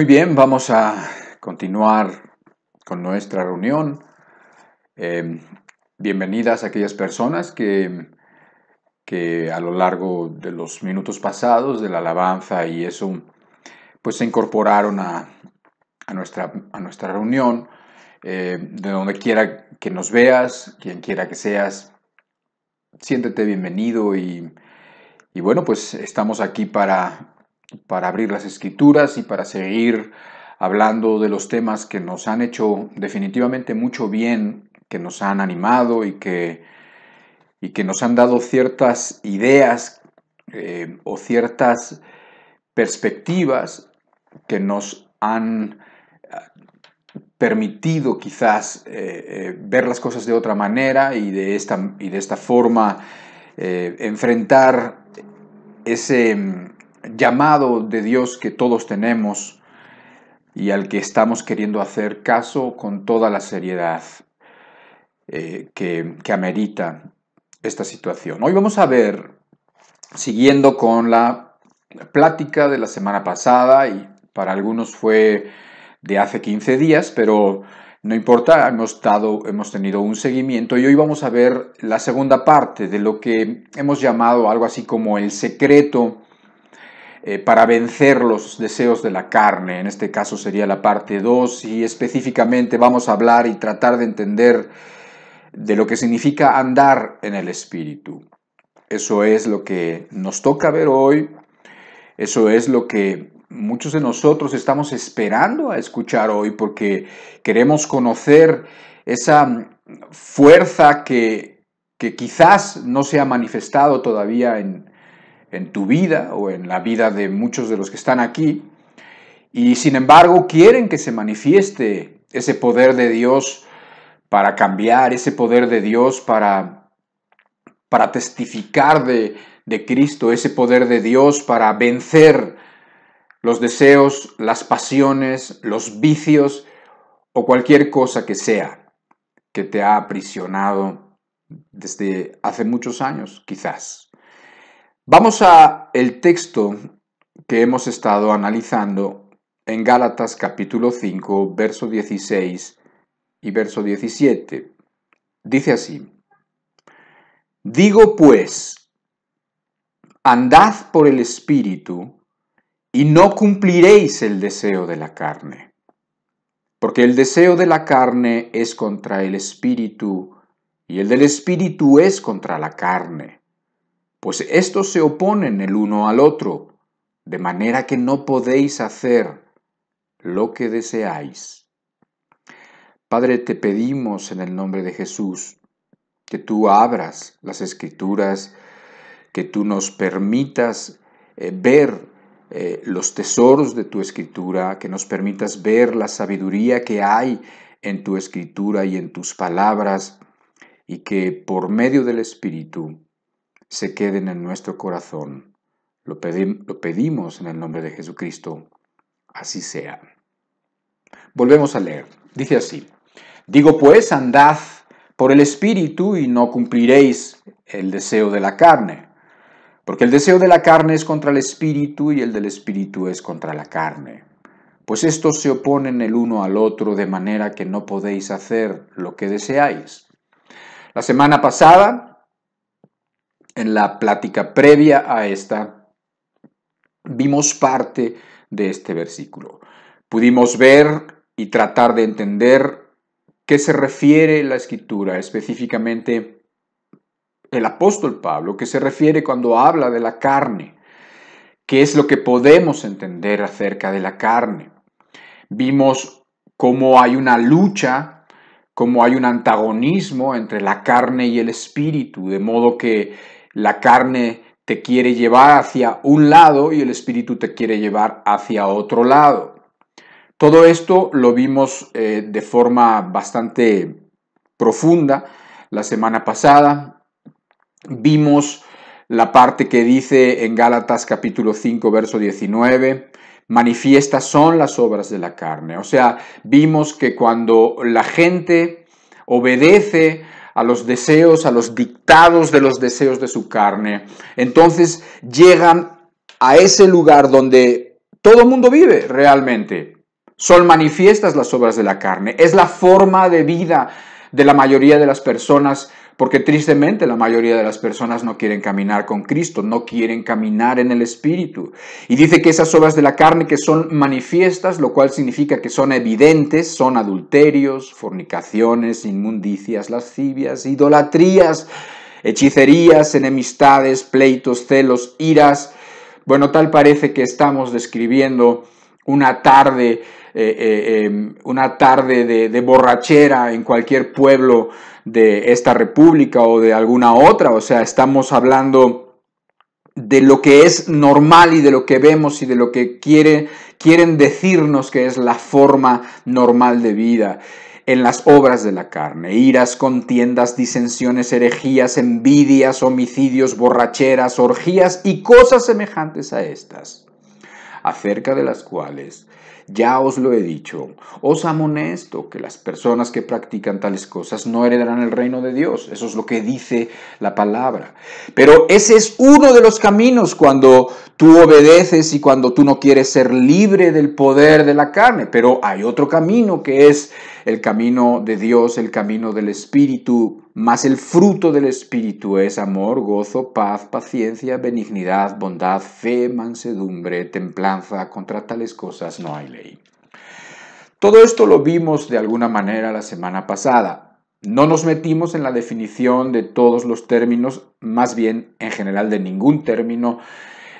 Muy bien, vamos a continuar con nuestra reunión. Bienvenidas a aquellas personas que a lo largo de los minutos pasados de la alabanza y eso, pues se incorporaron a nuestra reunión. De donde quiera que nos veas, quien quiera que seas, siéntete bienvenido y bueno, pues estamos aquí para abrir las escrituras y para seguir hablando de los temas que nos han hecho definitivamente mucho bien, que nos han animado y que nos han dado ciertas ideas o ciertas perspectivas que nos han permitido quizás ver las cosas de otra manera y de esta forma enfrentar ese llamado de Dios que todos tenemos y al que estamos queriendo hacer caso con toda la seriedad que amerita esta situación. Hoy vamos a ver, siguiendo con la plática de la semana pasada, y para algunos fue de hace 15 días, pero no importa, hemos tenido un seguimiento y hoy vamos a ver la segunda parte de lo que hemos llamado algo así como el secreto para vencer los deseos de la carne. En este caso sería la parte 2 y específicamente vamos a hablar y tratar de entender de lo que significa andar en el Espíritu. Eso es lo que nos toca ver hoy, eso es lo que muchos de nosotros estamos esperando a escuchar hoy porque queremos conocer esa fuerza que quizás no se ha manifestado todavía en tu vida o en la vida de muchos de los que están aquí y sin embargo quieren que se manifieste ese poder de Dios para cambiar, ese poder de Dios para testificar de Cristo, ese poder de Dios para vencer los deseos, las pasiones, los vicios o cualquier cosa que sea que te ha aprisionado desde hace muchos años, quizás. Vamos a el texto que hemos estado analizando en Gálatas capítulo 5, verso 16 y verso 17. Dice así: Digo pues, andad por el Espíritu, y no cumpliréis el deseo de la carne. Porque el deseo de la carne es contra el Espíritu, y el del Espíritu es contra la carne. Pues estos se oponen el uno al otro, de manera que no podéis hacer lo que deseáis. Padre, te pedimos en el nombre de Jesús que tú abras las Escrituras, que tú nos permitas ver los tesoros de tu Escritura, que nos permitas ver la sabiduría que hay en tu Escritura y en tus palabras, y que por medio del Espíritu se queden en nuestro corazón. Lo pedimos en el nombre de Jesucristo. Así sea. Volvemos a leer. Dice así: Digo pues, andad por el Espíritu y no cumpliréis el deseo de la carne. Porque el deseo de la carne es contra el Espíritu y el del Espíritu es contra la carne. Pues estos se oponen el uno al otro de manera que no podéis hacer lo que deseáis. La semana pasada, en la plática previa a esta, vimos parte de este versículo. Pudimos ver y tratar de entender qué se refiere la Escritura, específicamente el apóstol Pablo, que se refiere cuando habla de la carne, qué es lo que podemos entender acerca de la carne. Vimos cómo hay una lucha, cómo hay un antagonismo entre la carne y el espíritu, de modo que la carne te quiere llevar hacia un lado y el espíritu te quiere llevar hacia otro lado. Todo esto lo vimos de forma bastante profunda la semana pasada. Vimos la parte que dice en Gálatas capítulo 5, verso 19, manifiestas son las obras de la carne. O sea, vimos que cuando la gente obedece a los deseos, a los dictados de los deseos de su carne, entonces llegan a ese lugar donde todo el mundo vive realmente. Son manifiestas las obras de la carne. Es la forma de vida de la mayoría de las personas, porque tristemente la mayoría de las personas no quieren caminar con Cristo, no quieren caminar en el Espíritu. Y dice que esas obras de la carne que son manifiestas, lo cual significa que son evidentes, son adulterios, fornicaciones, inmundicias, lascivias, idolatrías, hechicerías, enemistades, pleitos, celos, iras. Bueno, tal parece que estamos describiendo una tarde de borrachera en cualquier pueblo de esta república o de alguna otra. O sea, estamos hablando de lo que es normal y de lo que vemos y de lo que quieren decirnos que es la forma normal de vida en las obras de la carne: iras, contiendas, disensiones, herejías, envidias, homicidios, borracheras, orgías y cosas semejantes a estas, acerca de las cuales ya os lo he dicho. Os amonesto que las personas que practican tales cosas no heredarán el reino de Dios. Eso es lo que dice la palabra. Pero ese es uno de los caminos cuando tú obedeces y cuando tú no quieres ser libre del poder de la carne. Pero hay otro camino que es el camino de Dios, el camino del Espíritu. Mas el fruto del Espíritu es amor, gozo, paz, paciencia, benignidad, bondad, fe, mansedumbre, templanza. Contra tales cosas no hay ley. Todo esto lo vimos de alguna manera la semana pasada. No nos metimos en la definición de todos los términos, más bien en general de ningún término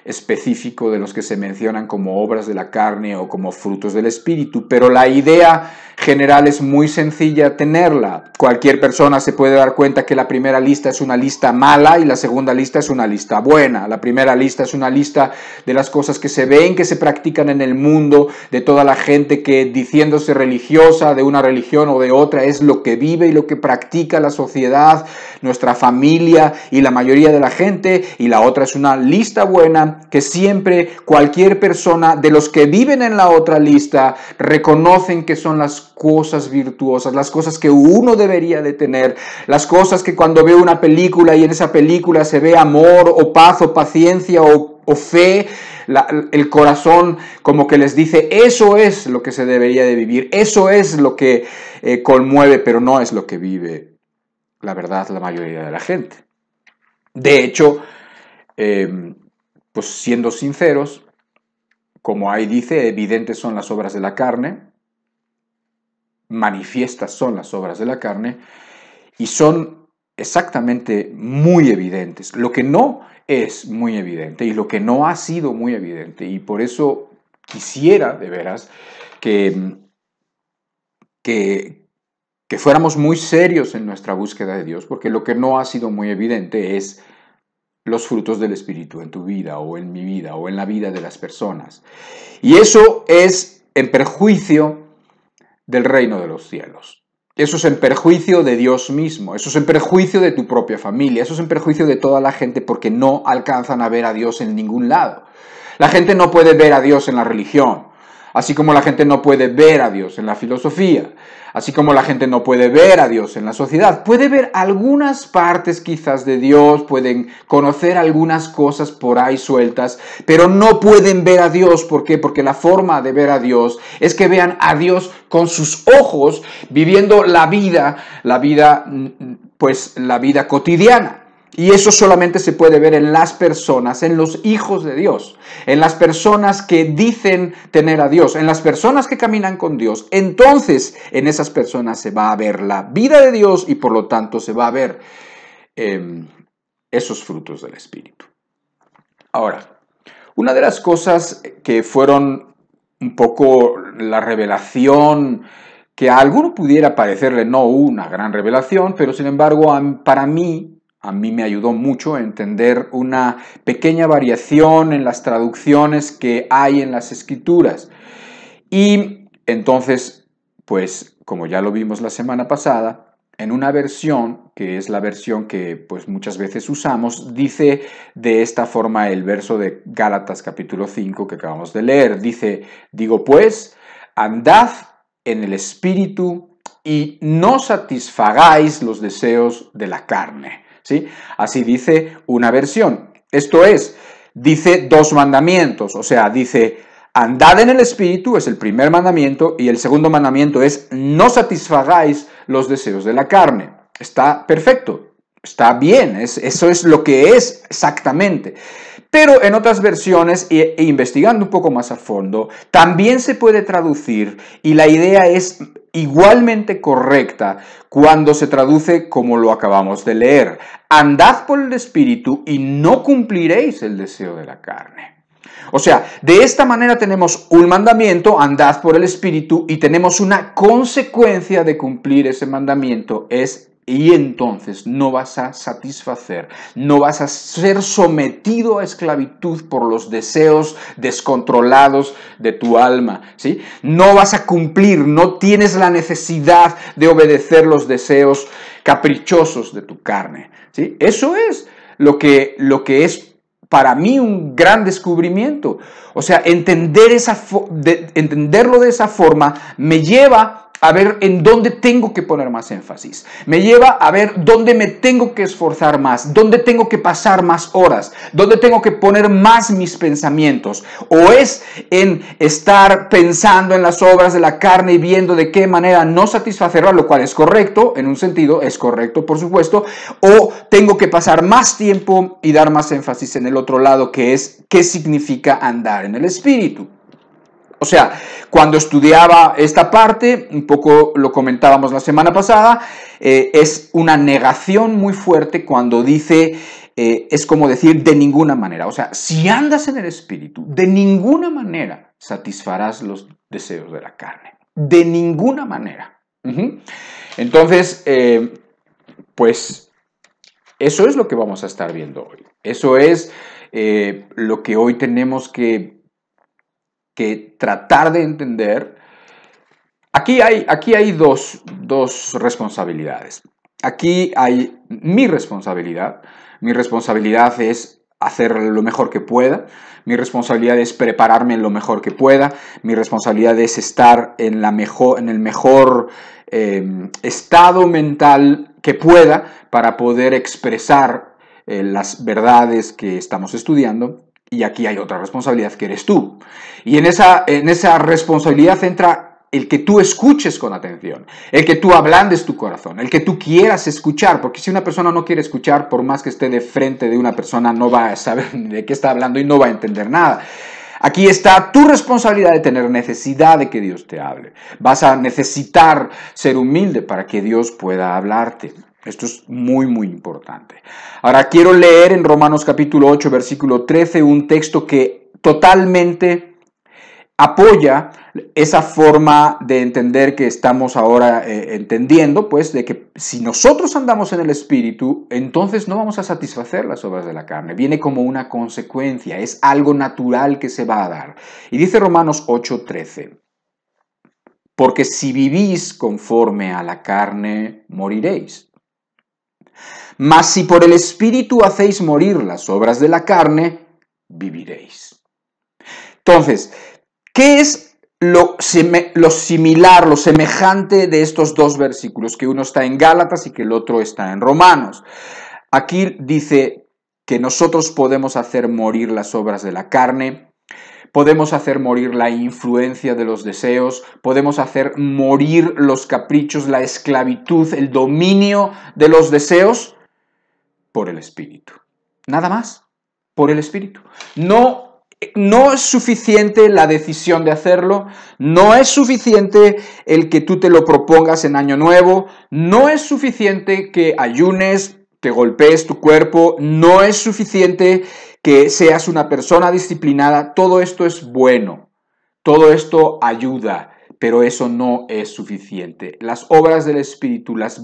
específico de los que se mencionan como obras de la carne o como frutos del Espíritu, pero la idea general es muy sencilla tenerla. Cualquier persona se puede dar cuenta que la primera lista es una lista mala y la segunda lista es una lista buena. La primera lista es una lista de las cosas que se ven, que se practican en el mundo, de toda la gente que, diciéndose religiosa de una religión o de otra, es lo que vive y lo que practica la sociedad, nuestra familia y la mayoría de la gente. Y la otra es una lista buena que siempre cualquier persona de los que viven en la otra lista reconocen que son las cosas virtuosas, las cosas que uno debería de tener, las cosas que cuando ve una película y en esa película se ve amor o paz o paciencia o fe, el corazón como que les dice: eso es lo que se debería de vivir, eso es lo que conmueve, pero no es lo que vive, la verdad, la mayoría de la gente. De hecho, pues siendo sinceros, como ahí dice, evidentes son las obras de la carne, manifiestas son las obras de la carne, y son exactamente muy evidentes. Lo que no es muy evidente y lo que no ha sido muy evidente, y por eso quisiera de veras que fuéramos muy serios en nuestra búsqueda de Dios, porque lo que no ha sido muy evidente es los frutos del Espíritu en tu vida o en mi vida o en la vida de las personas. Y eso es en perjuicio del reino de los cielos. Eso es en perjuicio de Dios mismo. Eso es en perjuicio de tu propia familia. Eso es en perjuicio de toda la gente, porque no alcanzan a ver a Dios en ningún lado. La gente no puede ver a Dios en la religión, así como la gente no puede ver a Dios en la filosofía, así como la gente no puede ver a Dios en la sociedad. Puede ver algunas partes quizás de Dios, pueden conocer algunas cosas por ahí sueltas, pero no pueden ver a Dios. ¿Por qué? Porque la forma de ver a Dios es que vean a Dios con sus ojos, viviendo la vida cotidiana. Y eso solamente se puede ver en las personas, en los hijos de Dios, en las personas que dicen tener a Dios, en las personas que caminan con Dios. Entonces, en esas personas se va a ver la vida de Dios y por lo tanto se va a ver esos frutos del Espíritu. Ahora, una de las cosas que fueron un poco la revelación, que a alguno pudiera parecerle no una gran revelación, pero sin embargo para mí, a mí me ayudó mucho a entender una pequeña variación en las traducciones que hay en las Escrituras. Y entonces, pues, como ya lo vimos la semana pasada, en una versión, que es la versión que pues muchas veces usamos, dice de esta forma el verso de Gálatas capítulo 5 que acabamos de leer. Dice: digo pues, andad en el Espíritu y no satisfagáis los deseos de la carne. ¿Sí? Así dice una versión. Esto es, dice dos mandamientos, o sea, dice: Andad en el Espíritu es el primer mandamiento y el segundo mandamiento es no satisfagáis los deseos de la carne. Está perfecto, está bien, eso es lo que es exactamente. Pero en otras versiones, e investigando un poco más a fondo, también se puede traducir y la idea es igualmente correcta cuando se traduce como lo acabamos de leer. Andad por el Espíritu y no cumpliréis el deseo de la carne. O sea, de esta manera tenemos un mandamiento, andad por el Espíritu, y tenemos una consecuencia de cumplir ese mandamiento, y entonces no vas a satisfacer, no vas a ser sometido a esclavitud por los deseos descontrolados de tu alma, ¿sí? No vas a cumplir, no tienes la necesidad de obedecer los deseos caprichosos de tu carne, ¿sí? Eso es lo que es para mí un gran descubrimiento. O sea, entenderlo de esa forma me lleva a ver en dónde tengo que poner más énfasis. Me lleva a ver dónde me tengo que esforzar más, dónde tengo que pasar más horas, dónde tengo que poner más mis pensamientos. O es en estar pensando en las obras de la carne y viendo de qué manera no satisfacerla, lo cual es correcto, en un sentido es correcto, por supuesto. O tengo que pasar más tiempo y dar más énfasis en el otro lado, que es qué significa andar en el Espíritu. O sea, cuando estudiaba esta parte, un poco lo comentábamos la semana pasada, es una negación muy fuerte cuando dice, es como decir de ninguna manera. O sea, si andas en el Espíritu, de ninguna manera satisfarás los deseos de la carne. De ninguna manera. Entonces, pues eso es lo que vamos a estar viendo hoy. Eso es lo que hoy tenemos que tratar de entender. Aquí hay dos responsabilidades. Aquí hay mi responsabilidad. Mi responsabilidad es hacer lo mejor que pueda. Mi responsabilidad es prepararme lo mejor que pueda. Mi responsabilidad es estar en el mejor estado mental que pueda para poder expresar las verdades que estamos estudiando. Y aquí hay otra responsabilidad que eres tú. Y en esa responsabilidad entra el que tú escuches con atención, el que tú ablandes tu corazón, el que tú quieras escuchar, porque si una persona no quiere escuchar, por más que esté de frente de una persona, no va a saber de qué está hablando y no va a entender nada. Aquí está tu responsabilidad de tener necesidad de que Dios te hable. Vas a necesitar ser humilde para que Dios pueda hablarte. Esto es muy, muy importante. Ahora quiero leer en Romanos capítulo 8, versículo 13, un texto que totalmente apoya esa forma de entender que estamos ahora entendiendo, pues, de que si nosotros andamos en el Espíritu, entonces no vamos a satisfacer las obras de la carne. Viene como una consecuencia, es algo natural que se va a dar. Y dice Romanos 8, 13, porque si vivís conforme a la carne, moriréis. Mas si por el Espíritu hacéis morir las obras de la carne, viviréis. Entonces, ¿qué es lo similar, lo semejante de estos dos versículos? Que uno está en Gálatas y que el otro está en Romanos. Aquí dice que nosotros podemos hacer morir las obras de la carne, podemos hacer morir la influencia de los deseos, podemos hacer morir los caprichos, la esclavitud, el dominio de los deseos por el Espíritu. Nada más, por el Espíritu. No es suficiente la decisión de hacerlo, no es suficiente el que tú te lo propongas en Año Nuevo, no es suficiente que ayunes, que golpees tu cuerpo, no es suficiente que seas una persona disciplinada. Todo esto es bueno, todo esto ayuda, pero eso no es suficiente. Las obras del Espíritu las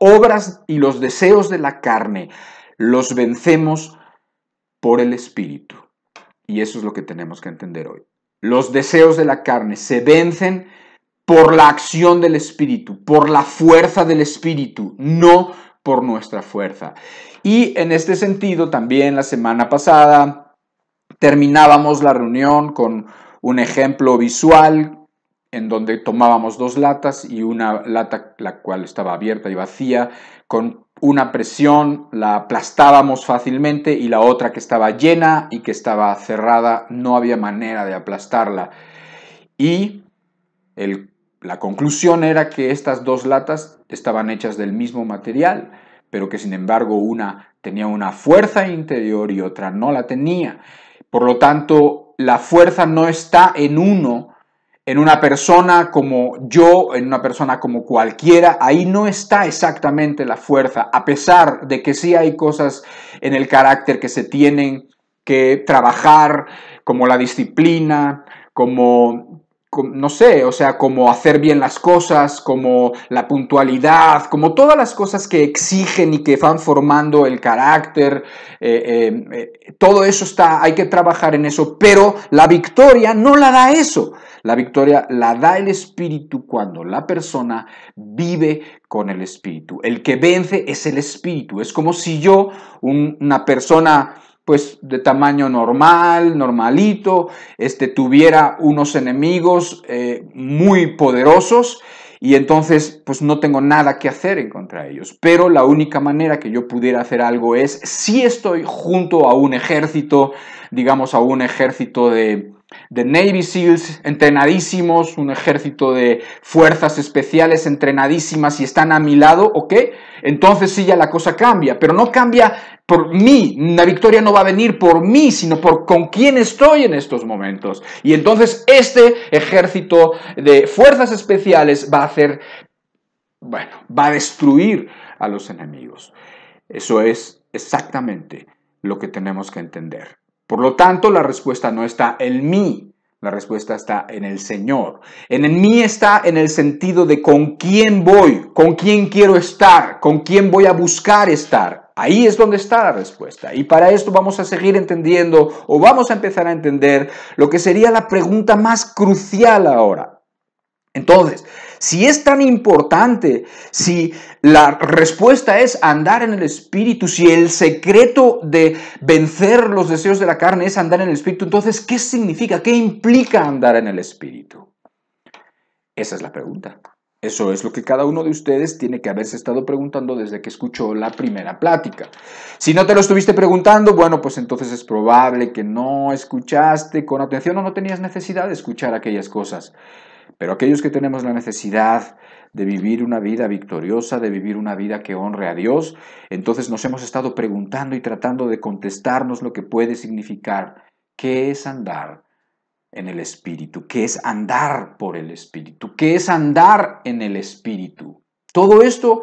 obras y los deseos de la carne los vencemos por el Espíritu. Y eso es lo que tenemos que entender hoy. Los deseos de la carne se vencen por la acción del Espíritu, por la fuerza del Espíritu, no por nuestra fuerza. Y en este sentido, también la semana pasada terminábamos la reunión con un ejemplo visual en donde tomábamos 2 latas y una lata la cual estaba abierta y vacía, con una presión la aplastábamos fácilmente y la otra que estaba llena y que estaba cerrada no había manera de aplastarla. Y la conclusión era que estas 2 latas estaban hechas del mismo material, pero que sin embargo una tenía una fuerza interior y otra no la tenía. Por lo tanto, la fuerza no está en uno, en una persona como yo, en una persona como cualquiera, ahí no está exactamente la fuerza, a pesar de que sí hay cosas en el carácter que se tienen que trabajar, como la disciplina, como no sé, o sea, como hacer bien las cosas, como la puntualidad, como todas las cosas que exigen y que van formando el carácter, todo eso está, hay que trabajar en eso, pero la victoria no la da eso. La victoria la da el Espíritu cuando la persona vive con el Espíritu. El que vence es el Espíritu. Es como si yo, una persona pues de tamaño normal, normalito, tuviera unos enemigos muy poderosos y entonces pues no tengo nada que hacer en contra de ellos. Pero la única manera que yo pudiera hacer algo es si estoy junto a un ejército, digamos a un ejército de Navy SEALs entrenadísimos, un ejército de fuerzas especiales entrenadísimas y están a mi lado, ¿ok? Entonces sí ya la cosa cambia, pero no cambia por mí, la victoria no va a venir por mí, sino por con quién estoy en estos momentos. Y entonces este ejército de fuerzas especiales va a hacer, bueno, va a destruir a los enemigos. Eso es exactamente lo que tenemos que entender. Por lo tanto, la respuesta no está en mí, la respuesta está en el Señor. En el mí está en el sentido de con quién voy, con quién quiero estar, con quién voy a buscar estar. Ahí es donde está la respuesta. Y para esto vamos a seguir entendiendo, o vamos a empezar a entender, lo que sería la pregunta más crucial ahora. Entonces, si es tan importante, si la respuesta es andar en el Espíritu, si el secreto de vencer los deseos de la carne es andar en el Espíritu, entonces, ¿qué significa? ¿Qué implica andar en el Espíritu? Esa es la pregunta. Eso es lo que cada uno de ustedes tiene que haberse estado preguntando desde que escuchó la primera plática. Si no te lo estuviste preguntando, bueno, pues entonces es probable que no escuchaste con atención o no tenías necesidad de escuchar aquellas cosas. Pero aquellos que tenemos la necesidad de vivir una vida victoriosa, de vivir una vida que honre a Dios, entonces nos hemos estado preguntando y tratando de contestarnos lo que puede significar. ¿Qué es andar en el Espíritu? ¿Qué es andar por el Espíritu? ¿Qué es andar en el Espíritu? Todo esto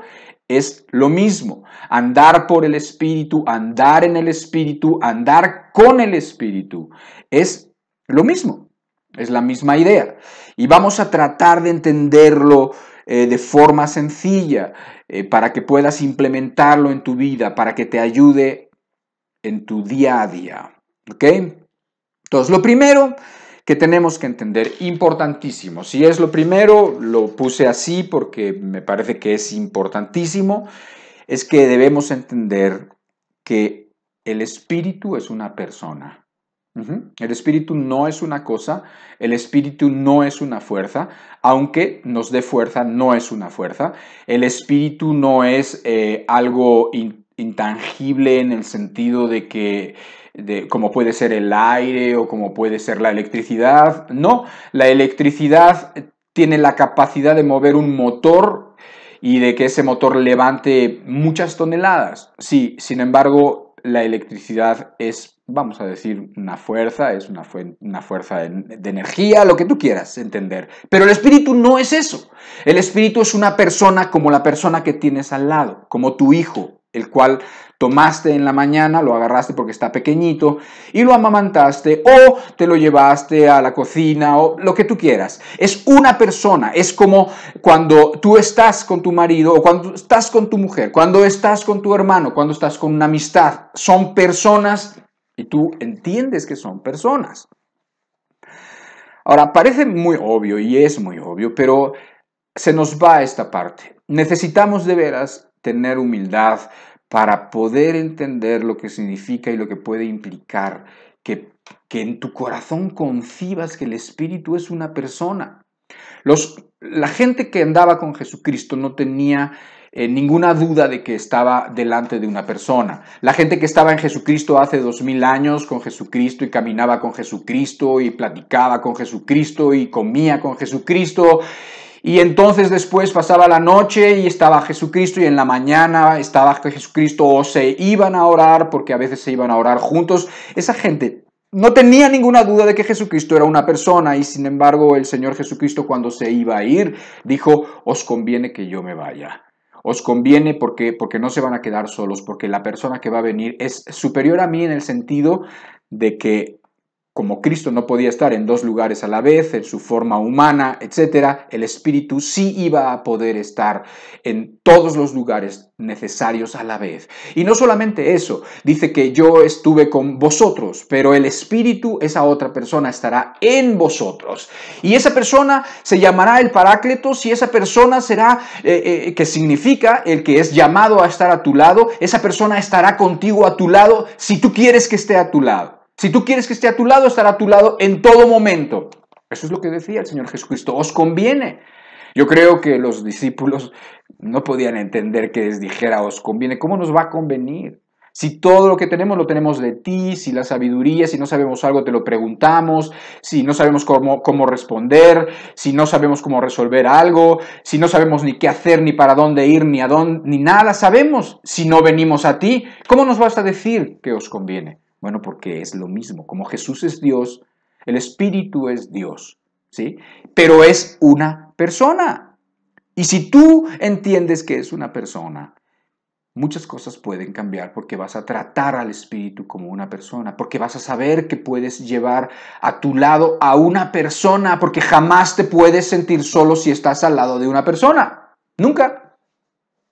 es lo mismo. Andar por el Espíritu, andar en el Espíritu, andar con el Espíritu. Es lo mismo. Es la misma idea. Y vamos a tratar de entenderlo de forma sencilla para que puedas implementarlo en tu vida, para que te ayude en tu día a día. ¿Ok? Entonces, lo primero que tenemos que entender, importantísimo. Si es lo primero, lo puse así porque me parece que es importantísimo, es que debemos entender que el espíritu es una persona. El espíritu no es una cosa, el espíritu no es una fuerza, aunque nos dé fuerza, no es una fuerza. El espíritu no es algo intangible en el sentido de que, como puede ser el aire o como puede ser la electricidad. No, la electricidad tiene la capacidad de mover un motor y de que ese motor levante muchas toneladas. Sí, sin embargo, la electricidad es, vamos a decir, una fuerza, es una fuerza de energía, lo que tú quieras entender. Pero el espíritu no es eso. El espíritu es una persona como la persona que tienes al lado, como tu hijo, el cual tomaste en la mañana, lo agarraste porque está pequeñito y lo amamantaste o te lo llevaste a la cocina o lo que tú quieras. Es una persona, es como cuando tú estás con tu marido o cuando estás con tu mujer, cuando estás con tu hermano, cuando estás con una amistad. Son personas y tú entiendes que son personas. Ahora, parece muy obvio y es muy obvio, pero se nos va esta parte. Necesitamos de veras tener humildad para poder entender lo que significa y lo que puede implicar que en tu corazón concibas que el espíritu es una persona. La gente que andaba con Jesucristo no tenía ninguna duda de que estaba delante de una persona. La gente que estaba en Jesucristo hace 2000 años con Jesucristo y caminaba con Jesucristo y platicaba con Jesucristo y comía con Jesucristo. Y entonces después pasaba la noche y estaba Jesucristo y en la mañana estaba Jesucristo o se iban a orar porque a veces se iban a orar juntos. Esa gente no tenía ninguna duda de que Jesucristo era una persona y sin embargo el Señor Jesucristo cuando se iba a ir dijo, os conviene que yo me vaya. Os conviene porque no se van a quedar solos, porque la persona que va a venir es superior a mí en el sentido de que como Cristo no podía estar en dos lugares a la vez, en su forma humana, etc., el Espíritu sí iba a poder estar en todos los lugares necesarios a la vez. Y no solamente eso, dice que yo estuve con vosotros, pero el Espíritu, esa otra persona, estará en vosotros. Y esa persona se llamará el Paráclitos y esa persona será, que significa el que es llamado a estar a tu lado, esa persona estará contigo a tu lado si tú quieres que esté a tu lado. Si tú quieres que esté a tu lado, estará a tu lado en todo momento. Eso es lo que decía el Señor Jesucristo. Os conviene. Yo creo que los discípulos no podían entender que les dijera os conviene. ¿Cómo nos va a convenir? Si todo lo que tenemos lo tenemos de ti, si la sabiduría, si no sabemos algo te lo preguntamos, si no sabemos cómo responder, si no sabemos cómo resolver algo, si no sabemos ni qué hacer, ni para dónde ir, ni a dónde, ni nada sabemos, si no venimos a ti, ¿cómo nos vas a decir que os conviene? Bueno, porque es lo mismo. Como Jesús es Dios, el Espíritu es Dios, ¿sí? Pero es una persona. Y si tú entiendes que es una persona, muchas cosas pueden cambiar porque vas a tratar al Espíritu como una persona, porque vas a saber que puedes llevar a tu lado a una persona, porque jamás te puedes sentir solo si estás al lado de una persona. Nunca.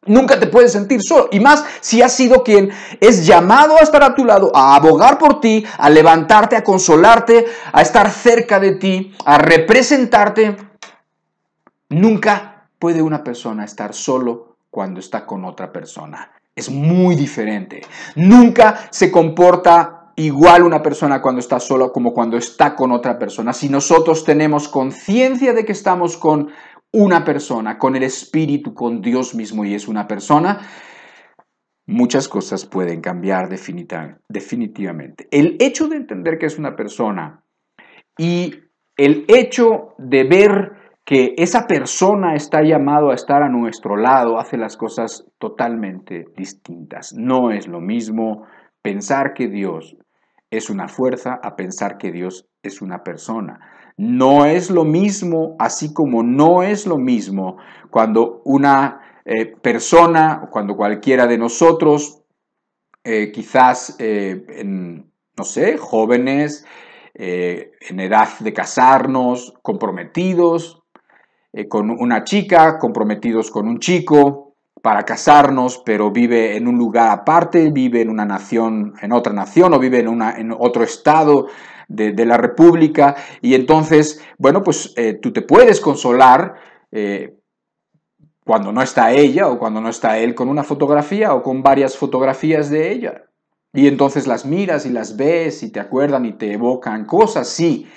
Nunca te puedes sentir solo, y más si has sido quien es llamado a estar a tu lado, a abogar por ti, a levantarte, a consolarte, a estar cerca de ti, a representarte. Nunca puede una persona estar solo cuando está con otra persona. Es muy diferente. Nunca se comporta igual una persona cuando está sola como cuando está con otra persona. Si nosotros tenemos conciencia de que estamos con una persona, con el Espíritu, con Dios mismo y es una persona, muchas cosas pueden cambiar definitivamente. El hecho de entender que es una persona y el hecho de ver que esa persona está llamado a estar a nuestro lado hace las cosas totalmente distintas. No es lo mismo pensar que Dios es una fuerza a pensar que Dios es una persona. No es lo mismo, así como no es lo mismo cuando una persona, cuando cualquiera de nosotros, quizás, no sé, jóvenes, en edad de casarnos, comprometidos, con una chica, comprometidos con un chico, para casarnos, pero vive en un lugar aparte, vive en una nación, en otra nación, o vive en otro estado de la República, y entonces, bueno, pues tú te puedes consolar cuando no está ella o cuando no está él con una fotografía o con varias fotografías de ella. Y entonces las miras y las ves y te acuerdan y te evocan cosas, sí,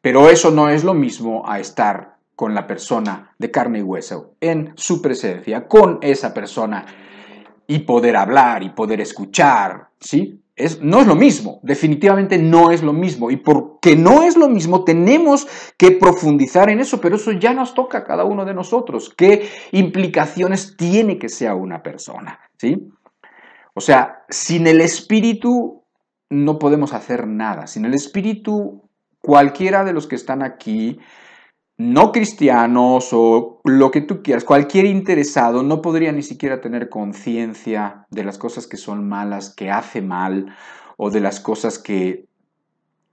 pero eso no es lo mismo a estar con la persona de carne y hueso, en su presencia, con esa persona, y poder hablar y poder escuchar, ¿sí? No es lo mismo, definitivamente no es lo mismo, y porque no es lo mismo tenemos que profundizar en eso, pero eso ya nos toca a cada uno de nosotros, qué implicaciones tiene que sea una persona, ¿sí? O sea, sin el Espíritu no podemos hacer nada, sin el Espíritu cualquiera de los que están aquí, no cristianos o lo que tú quieras, cualquier interesado no podría ni siquiera tener conciencia de las cosas que son malas, que hace mal, o de las cosas que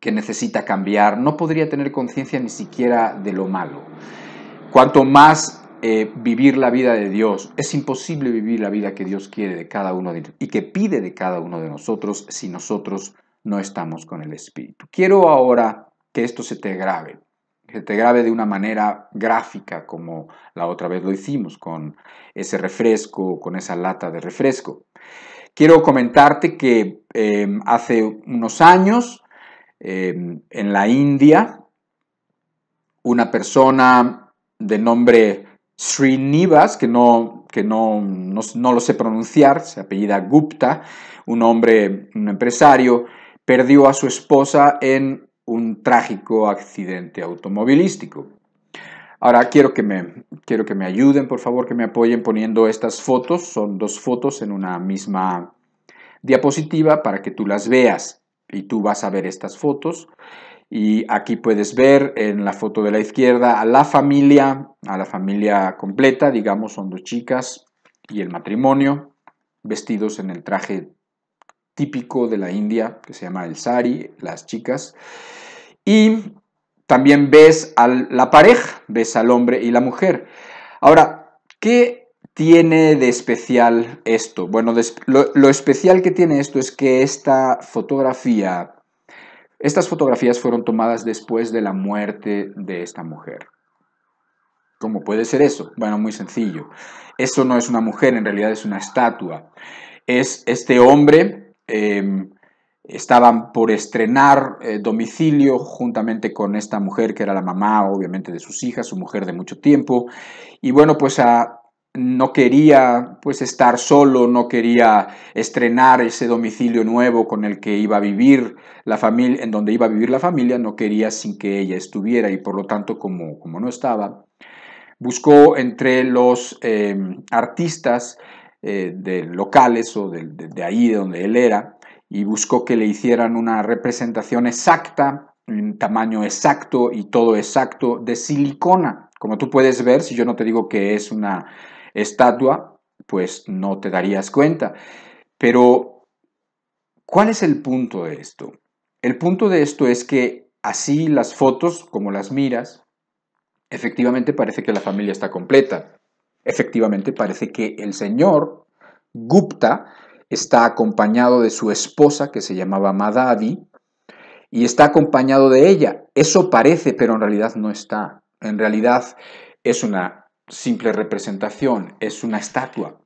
necesita cambiar, no podría tener conciencia ni siquiera de lo malo. Cuanto más vivir la vida de Dios, es imposible vivir la vida que Dios quiere de cada uno y que pide de cada uno de nosotros si nosotros no estamos con el Espíritu. Quiero ahora que esto se te grabe de una manera gráfica como la otra vez lo hicimos con ese refresco, con esa lata de refresco. Quiero comentarte que hace unos años en la India una persona de nombre Srinivas, que no lo sé pronunciar, se apellida Gupta, un hombre, un empresario, perdió a su esposa en un trágico accidente automovilístico. Ahora quiero que me ayuden, por favor, que me apoyen poniendo estas fotos. Son dos fotos en una misma diapositiva para que tú las veas. Y tú vas a ver estas fotos. Y aquí puedes ver en la foto de la izquierda a la familia completa, digamos, son dos chicas y el matrimonio, vestidos en el traje típico de la India, que se llama el sari, las chicas. Y también ves a la pareja, ves al hombre y la mujer. Ahora, ¿qué tiene de especial esto? Bueno, lo especial que tiene esto es que estas fotografías fueron tomadas después de la muerte de esta mujer. ¿Cómo puede ser eso? Bueno, muy sencillo. Eso no es una mujer, en realidad es una estatua. Es este hombre, estaban por estrenar domicilio juntamente con esta mujer que era la mamá, obviamente, de sus hijas, su mujer de mucho tiempo. Y bueno, pues no quería pues estar solo, no quería estrenar ese domicilio nuevo con el que iba a vivir la familia, en donde iba a vivir la familia, no quería sin que ella estuviera y por lo tanto como no estaba, buscó entre los artistas locales o de ahí de donde él era y buscó que le hicieran una representación exacta, un tamaño exacto y todo exacto de silicona. Como tú puedes ver, si yo no te digo que es una estatua, pues no te darías cuenta. Pero, ¿cuál es el punto de esto? El punto de esto es que así las fotos, como las miras, efectivamente parece que la familia está completa. Efectivamente parece que el señor Gupta está acompañado de su esposa, que se llamaba Madhavi, y está acompañado de ella. Eso parece, pero en realidad no está. En realidad es una simple representación, es una estatua,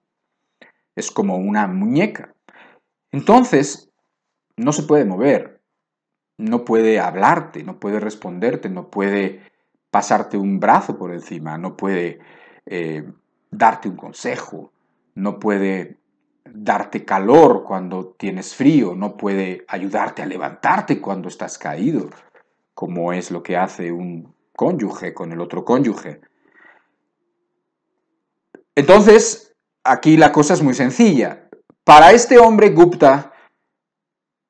es como una muñeca. Entonces, no se puede mover, no puede hablarte, no puede responderte, no puede pasarte un brazo por encima, no puede darte un consejo, no puede darte calor cuando tienes frío, no puede ayudarte a levantarte cuando estás caído, como es lo que hace un cónyuge con el otro cónyuge. Entonces, aquí la cosa es muy sencilla. Para este hombre Gupta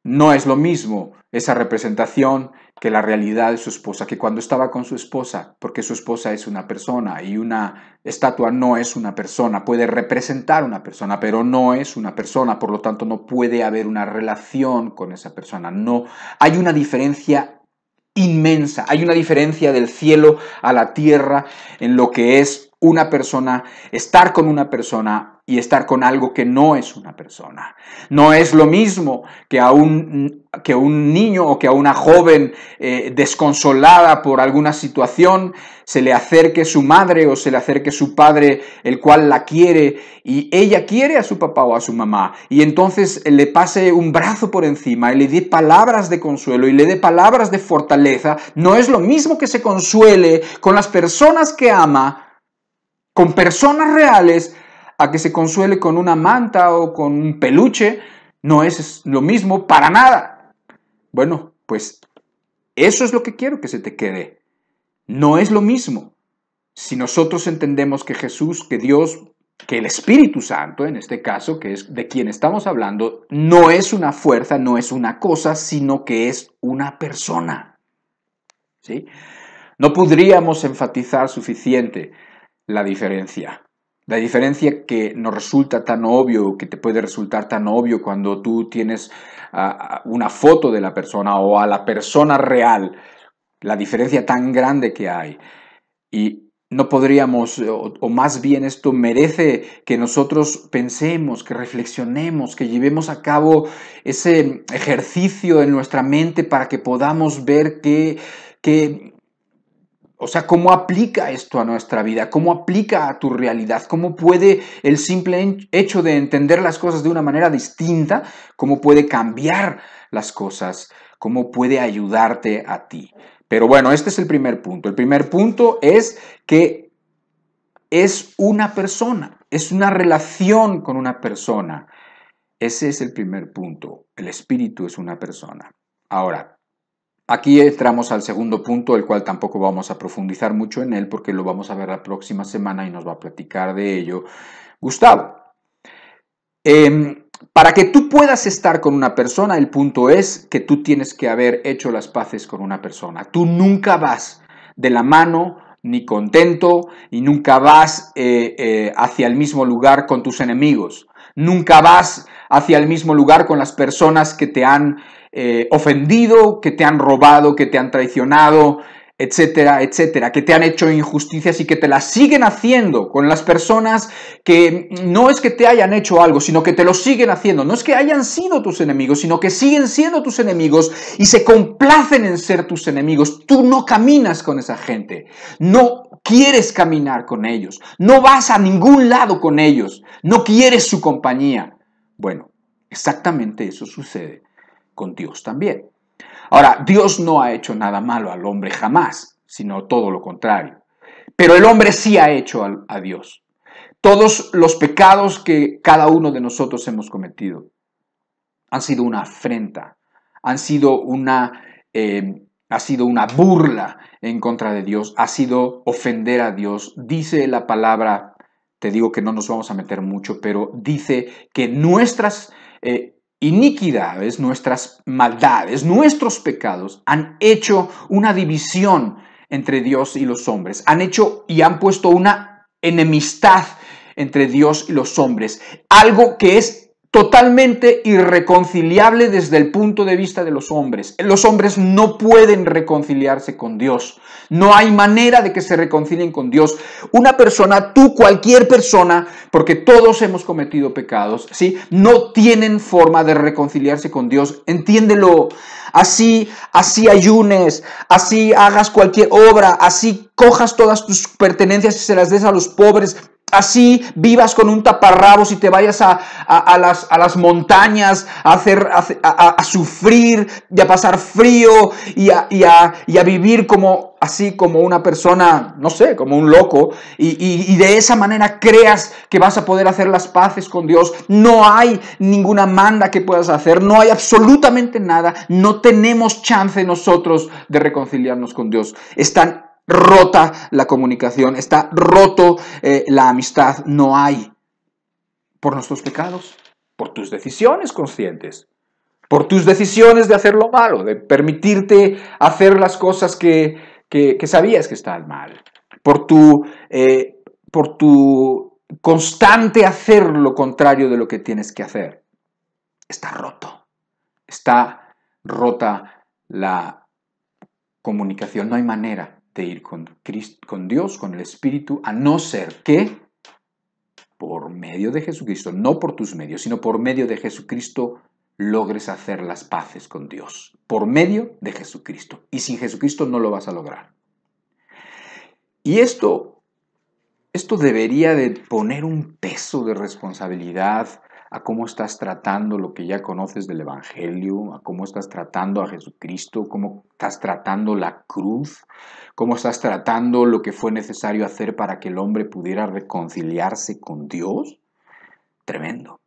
no es lo mismo esa representación que la realidad de su esposa, que cuando estaba con su esposa, porque su esposa es una persona y una estatua no es una persona, puede representar una persona, pero no es una persona, por lo tanto no puede haber una relación con esa persona. No, hay una diferencia inmensa, hay una diferencia del cielo a la tierra en lo que es una persona, estar con una persona y estar con algo que no es una persona. No es lo mismo que a un niño o que a una joven desconsolada por alguna situación se le acerque su madre o se le acerque su padre, el cual la quiere y ella quiere a su papá o a su mamá y entonces le pase un brazo por encima y le dé palabras de consuelo y le dé palabras de fortaleza. No es lo mismo que se consuele con las personas que ama, con personas reales, a que se consuele con una manta o con un peluche. No es lo mismo para nada. Bueno, pues eso es lo que quiero que se te quede. No es lo mismo. Si nosotros entendemos que Jesús, que Dios, que el Espíritu Santo, en este caso, que es de quien estamos hablando, no es una fuerza, no es una cosa, sino que es una persona. ¿Sí? No podríamos enfatizar suficiente la diferencia. La diferencia que nos resulta tan obvio, que te puede resultar tan obvio cuando tú tienes una foto de la persona o a la persona real, la diferencia tan grande que hay. Y no podríamos, o más bien esto merece que nosotros pensemos, que reflexionemos, que llevemos a cabo ese ejercicio en nuestra mente para que podamos ver o sea, ¿cómo aplica esto a nuestra vida? ¿Cómo aplica a tu realidad? ¿Cómo puede el simple hecho de entender las cosas de una manera distinta, cómo puede cambiar las cosas? ¿Cómo puede ayudarte a ti? Pero bueno, este es el primer punto. El primer punto es que es una persona, es una relación con una persona. Ese es el primer punto. El espíritu es una persona. Ahora, aquí entramos al segundo punto, el cual tampoco vamos a profundizar mucho en él porque lo vamos a ver la próxima semana y nos va a platicar de ello Gustavo. Para que tú puedas estar con una persona, el punto es que tú tienes que haber hecho las paces con una persona. Tú nunca vas de la mano ni contento y nunca vas hacia el mismo lugar con tus enemigos. Nunca vas hacia el mismo lugar con las personas que te han ofendido, que te han robado, que te han traicionado, etcétera, etcétera, que te han hecho injusticias y que te las siguen haciendo con las personas que no es que te hayan hecho algo, sino que te lo siguen haciendo. No es que hayan sido tus enemigos, sino que siguen siendo tus enemigos y se complacen en ser tus enemigos. Tú no caminas con esa gente, no quieres caminar con ellos, no vas a ningún lado con ellos, no quieres su compañía. Bueno, exactamente eso sucede con Dios también. Ahora, Dios no ha hecho nada malo al hombre jamás, sino todo lo contrario. Pero el hombre sí ha hecho a Dios. Todos los pecados que cada uno de nosotros hemos cometido han sido una afrenta, ha sido una burla en contra de Dios, ha sido ofender a Dios. Dice la palabra, te digo que no nos vamos a meter mucho, pero dice que nuestras iniquidades, nuestras maldades, nuestros pecados han hecho una división entre Dios y los hombres. Han hecho y han puesto una enemistad entre Dios y los hombres. Algo que es totalmente irreconciliable desde el punto de vista de los hombres. Los hombres no pueden reconciliarse con Dios. No hay manera de que se reconcilien con Dios. Una persona, tú, cualquier persona, porque todos hemos cometido pecados, ¿sí? No tienen forma de reconciliarse con Dios. Entiéndelo. Así ayunes, así hagas cualquier obra, así cojas todas tus pertenencias y se las des a los pobres. Así vivas con un taparrabos y te vayas a las montañas a sufrir y a pasar frío y a vivir así como una persona, no sé, como un loco, y de esa manera creas que vas a poder hacer las paces con Dios. No hay ninguna manda que puedas hacer, no hay absolutamente nada, no tenemos chance nosotros de reconciliarnos con Dios. Están rota la comunicación, está roto la amistad, no hay. Por nuestros pecados, por tus decisiones conscientes, por tus decisiones de hacer lo malo, de permitirte hacer las cosas que sabías que están mal, por tu constante hacer lo contrario de lo que tienes que hacer. Está roto, está rota la comunicación, no hay manera de ir con Dios, con el Espíritu, a no ser que por medio de Jesucristo, no por tus medios, sino por medio de Jesucristo, logres hacer las paces con Dios. Por medio de Jesucristo. Y sin Jesucristo no lo vas a lograr. Y esto debería de poner un peso de responsabilidad a cómo estás tratando lo que ya conoces del Evangelio, a cómo estás tratando a Jesucristo, cómo estás tratando la cruz, cómo estás tratando lo que fue necesario hacer para que el hombre pudiera reconciliarse con Dios. Tremendo.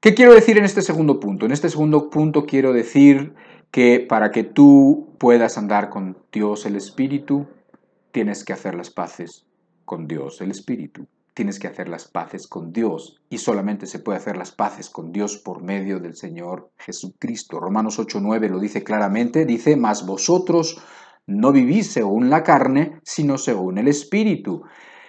¿Qué quiero decir en este segundo punto? En este segundo punto quiero decir que para que tú puedas andar con Dios el Espíritu, tienes que hacer las paces con Dios el Espíritu. Tienes que hacer las paces con Dios y solamente se puede hacer las paces con Dios por medio del Señor Jesucristo. Romanos 8:9 lo dice claramente, dice, mas vosotros no vivís según la carne, sino según el Espíritu.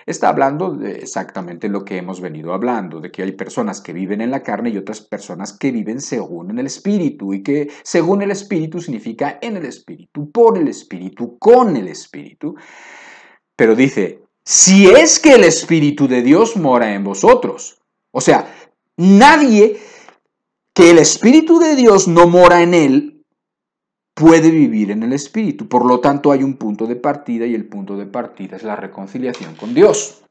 Está hablando de exactamente lo que hemos venido hablando, de que hay personas que viven en la carne y otras personas que viven según en el Espíritu, y que según el Espíritu significa en el Espíritu, por el Espíritu, con el Espíritu. Pero dice, si es que el Espíritu de Dios mora en vosotros. O sea, nadie que el Espíritu de Dios no mora en él puede vivir en el Espíritu. Por lo tanto, hay un punto de partida y el punto de partida es la reconciliación con Dios.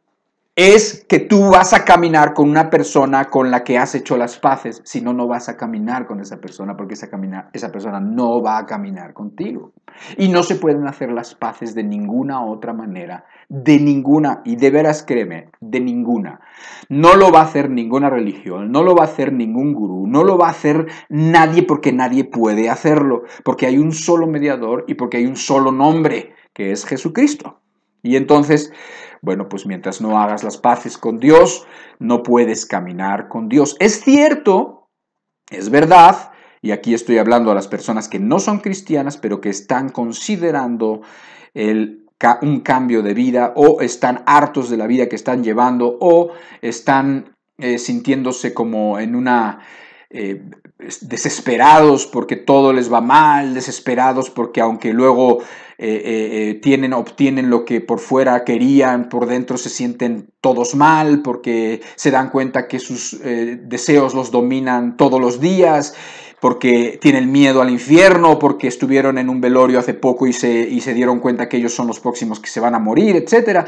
es que tú vas a caminar con una persona con la que has hecho las paces, si no, no vas a caminar con esa persona porque esa persona no va a caminar contigo. Y no se pueden hacer las paces de ninguna otra manera, de ninguna, y de veras créeme, de ninguna. No lo va a hacer ninguna religión, no lo va a hacer ningún gurú, no lo va a hacer nadie porque nadie puede hacerlo, porque hay un solo mediador y porque hay un solo nombre, que es Jesucristo. Y entonces, bueno, pues mientras no hagas las paces con Dios, no puedes caminar con Dios. Es cierto, es verdad, y aquí estoy hablando a las personas que no son cristianas, pero que están considerando un cambio de vida o están hartos de la vida que están llevando o están sintiéndose como en una... desesperados porque todo les va mal, desesperados porque aunque luego obtienen lo que por fuera querían, por dentro se sienten todos mal, porque se dan cuenta que sus deseos los dominan todos los días, porque tienen miedo al infierno, porque estuvieron en un velorio hace poco y se dieron cuenta que ellos son los próximos que se van a morir, etc.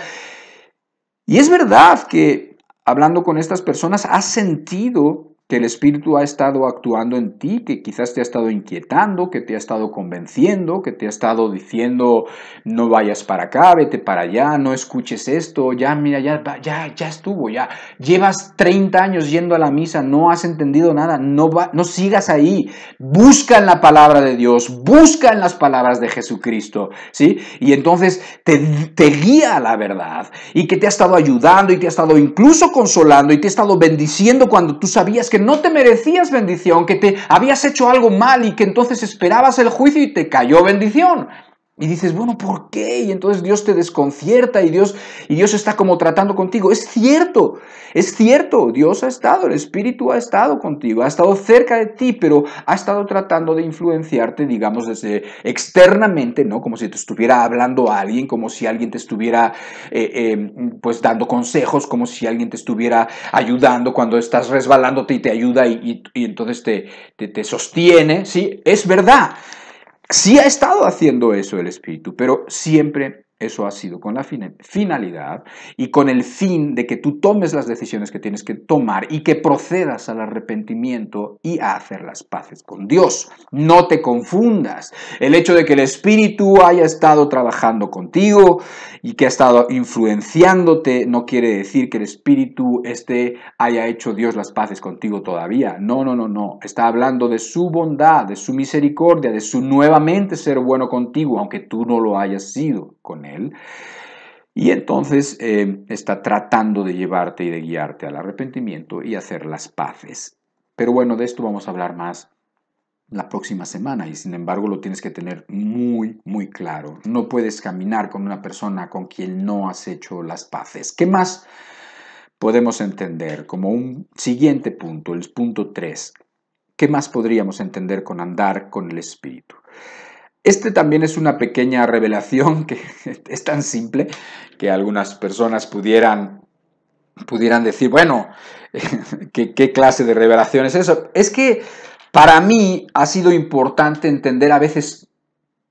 Y es verdad que hablando con estas personas has sentido que el Espíritu ha estado actuando en ti, que quizás te ha estado inquietando, que te ha estado convenciendo, que te ha estado diciendo no vayas para acá, vete para allá, no escuches esto, ya mira, ya estuvo, ya llevas 30 años yendo a la misa, no has entendido nada, no sigas ahí, busca en la palabra de Dios, busca en las palabras de Jesucristo, ¿sí? Y entonces te guía a la verdad y que te ha estado ayudando y te ha estado incluso consolando y te ha estado bendiciendo cuando tú sabías que no te merecías bendición, que te habías hecho algo mal y que entonces esperabas el juicio y te cayó bendición. Y dices, bueno, ¿por qué? Y entonces Dios te desconcierta y Dios está como tratando contigo. Es cierto, Dios ha estado, el Espíritu ha estado contigo, ha estado cerca de ti, pero ha estado tratando de influenciarte, digamos, desde externamente, ¿no? Como si te estuviera hablando a alguien, como si alguien te estuviera, pues, dando consejos, como si alguien te estuviera ayudando cuando estás resbalándote y te ayuda y entonces te sostiene, ¿sí? Es verdad. Sí ha estado haciendo eso el Espíritu, pero siempre eso ha sido con la finalidad y con el fin de que tú tomes las decisiones que tienes que tomar y que procedas al arrepentimiento y a hacer las paces con Dios. No te confundas. El hecho de que el Espíritu haya estado trabajando contigo y que ha estado influenciándote no quiere decir que el Espíritu haya hecho Dios las paces contigo todavía. No. Está hablando de su bondad, de su misericordia, de su nuevamente ser bueno contigo, aunque tú no lo hayas sido con Él. Y entonces está tratando de llevarte y de guiarte al arrepentimiento y hacer las paces. Pero bueno, de esto vamos a hablar más la próxima semana y sin embargo lo tienes que tener muy, muy claro. No puedes caminar con una persona con quien no has hecho las paces. ¿Qué más podemos entender como un siguiente punto, el punto 3? ¿Qué más podríamos entender con andar con el Espíritu? Este también es una pequeña revelación que es tan simple que algunas personas pudieran decir, bueno, ¿qué clase de revelación es eso? Es que para mí ha sido importante entender a veces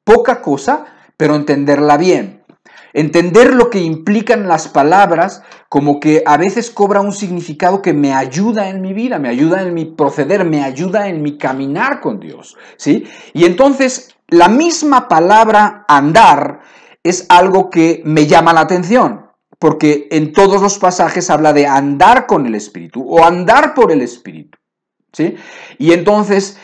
poca cosa, pero entenderla bien. Entender lo que implican las palabras como que a veces cobra un significado que me ayuda en mi vida, me ayuda en mi proceder, me ayuda en mi caminar con Dios, ¿sí? Y entonces la misma palabra andar es algo que me llama la atención, porque en todos los pasajes habla de andar con el Espíritu o andar por el Espíritu, ¿sí? Y entonces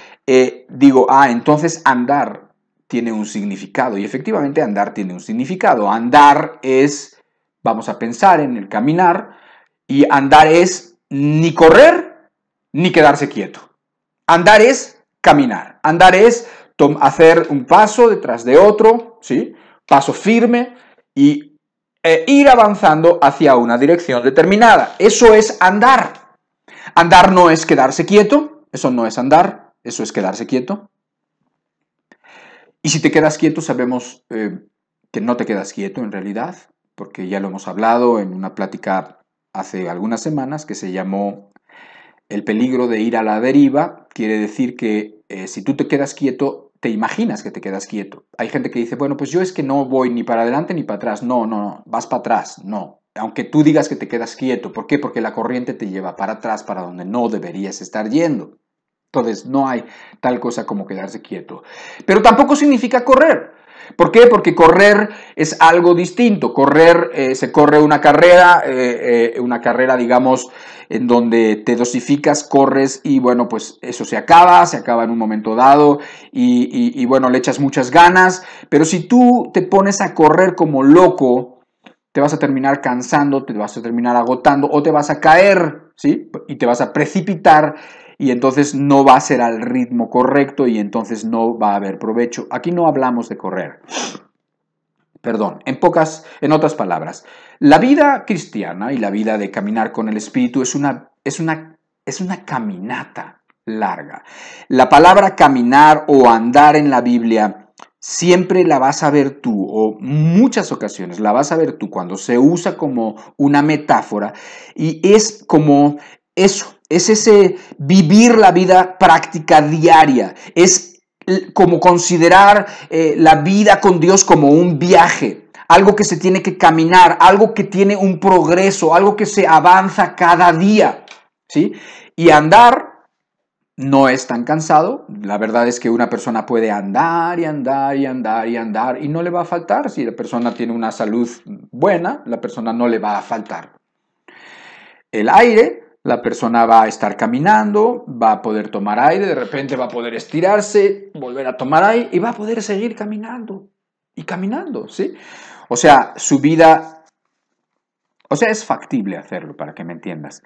digo, entonces andar tiene un significado, y efectivamente andar tiene un significado. Andar es, vamos a pensar en el caminar, y andar es ni correr ni quedarse quieto. Andar es caminar, andar es hacer un paso detrás de otro, ¿sí? Paso firme y ir avanzando hacia una dirección determinada. Eso es andar. Andar no es quedarse quieto, eso no es andar, eso es quedarse quieto. Y si te quedas quieto, sabemos que no te quedas quieto en realidad, porque ya lo hemos hablado en una plática hace algunas semanas que se llamó El peligro de ir a la deriva. Quiere decir que si tú te quedas quieto, te imaginas que te quedas quieto. Hay gente que dice, bueno, pues yo es que no voy ni para adelante ni para atrás. No, vas para atrás. No, aunque tú digas que te quedas quieto. ¿Por qué? Porque la corriente te lleva para atrás, para donde no deberías estar yendo. Entonces, no hay tal cosa como quedarse quieto. Pero tampoco significa correr. ¿Por qué? Porque correr es algo distinto. Correr, se corre una carrera, digamos, en donde te dosificas, corres y bueno, pues eso se acaba en un momento dado y bueno, le echas muchas ganas. Pero si tú te pones a correr como loco, te vas a terminar cansando, te vas a terminar agotando o te vas a caer, ¿sí? Y te vas a precipitar y entonces no va a ser al ritmo correcto y entonces no va a haber provecho. Aquí no hablamos de correr. Perdón, en otras palabras, la vida cristiana y la vida de caminar con el Espíritu es una caminata larga. La palabra caminar o andar en la Biblia siempre la vas a ver tú, o muchas ocasiones la vas a ver tú cuando se usa como una metáfora y es como eso, es ese vivir la vida práctica diaria, es como considerar la vida con Dios como un viaje, algo que se tiene que caminar, algo que tiene un progreso, algo que se avanza cada día, ¿sí? Y andar no es tan cansado. La verdad es que una persona puede andar y andar y andar y andar y no le va a faltar. Si la persona tiene una salud buena, la persona no le va a faltar. El aire, la persona va a estar caminando, va a poder tomar aire, de repente va a poder estirarse, volver a tomar aire y va a poder seguir caminando y caminando, ¿sí? O sea, su vida, o sea, es factible hacerlo, para que me entiendas.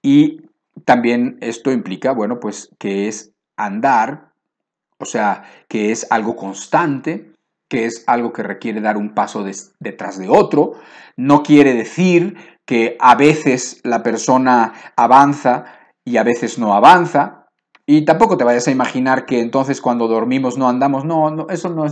Y también esto implica, bueno, pues que es andar, o sea, que es algo constante, que es algo que requiere dar un paso detrás de otro. No quiere decir que a veces la persona avanza y a veces no avanza. Y tampoco te vayas a imaginar que entonces cuando dormimos no andamos. No, no, eso no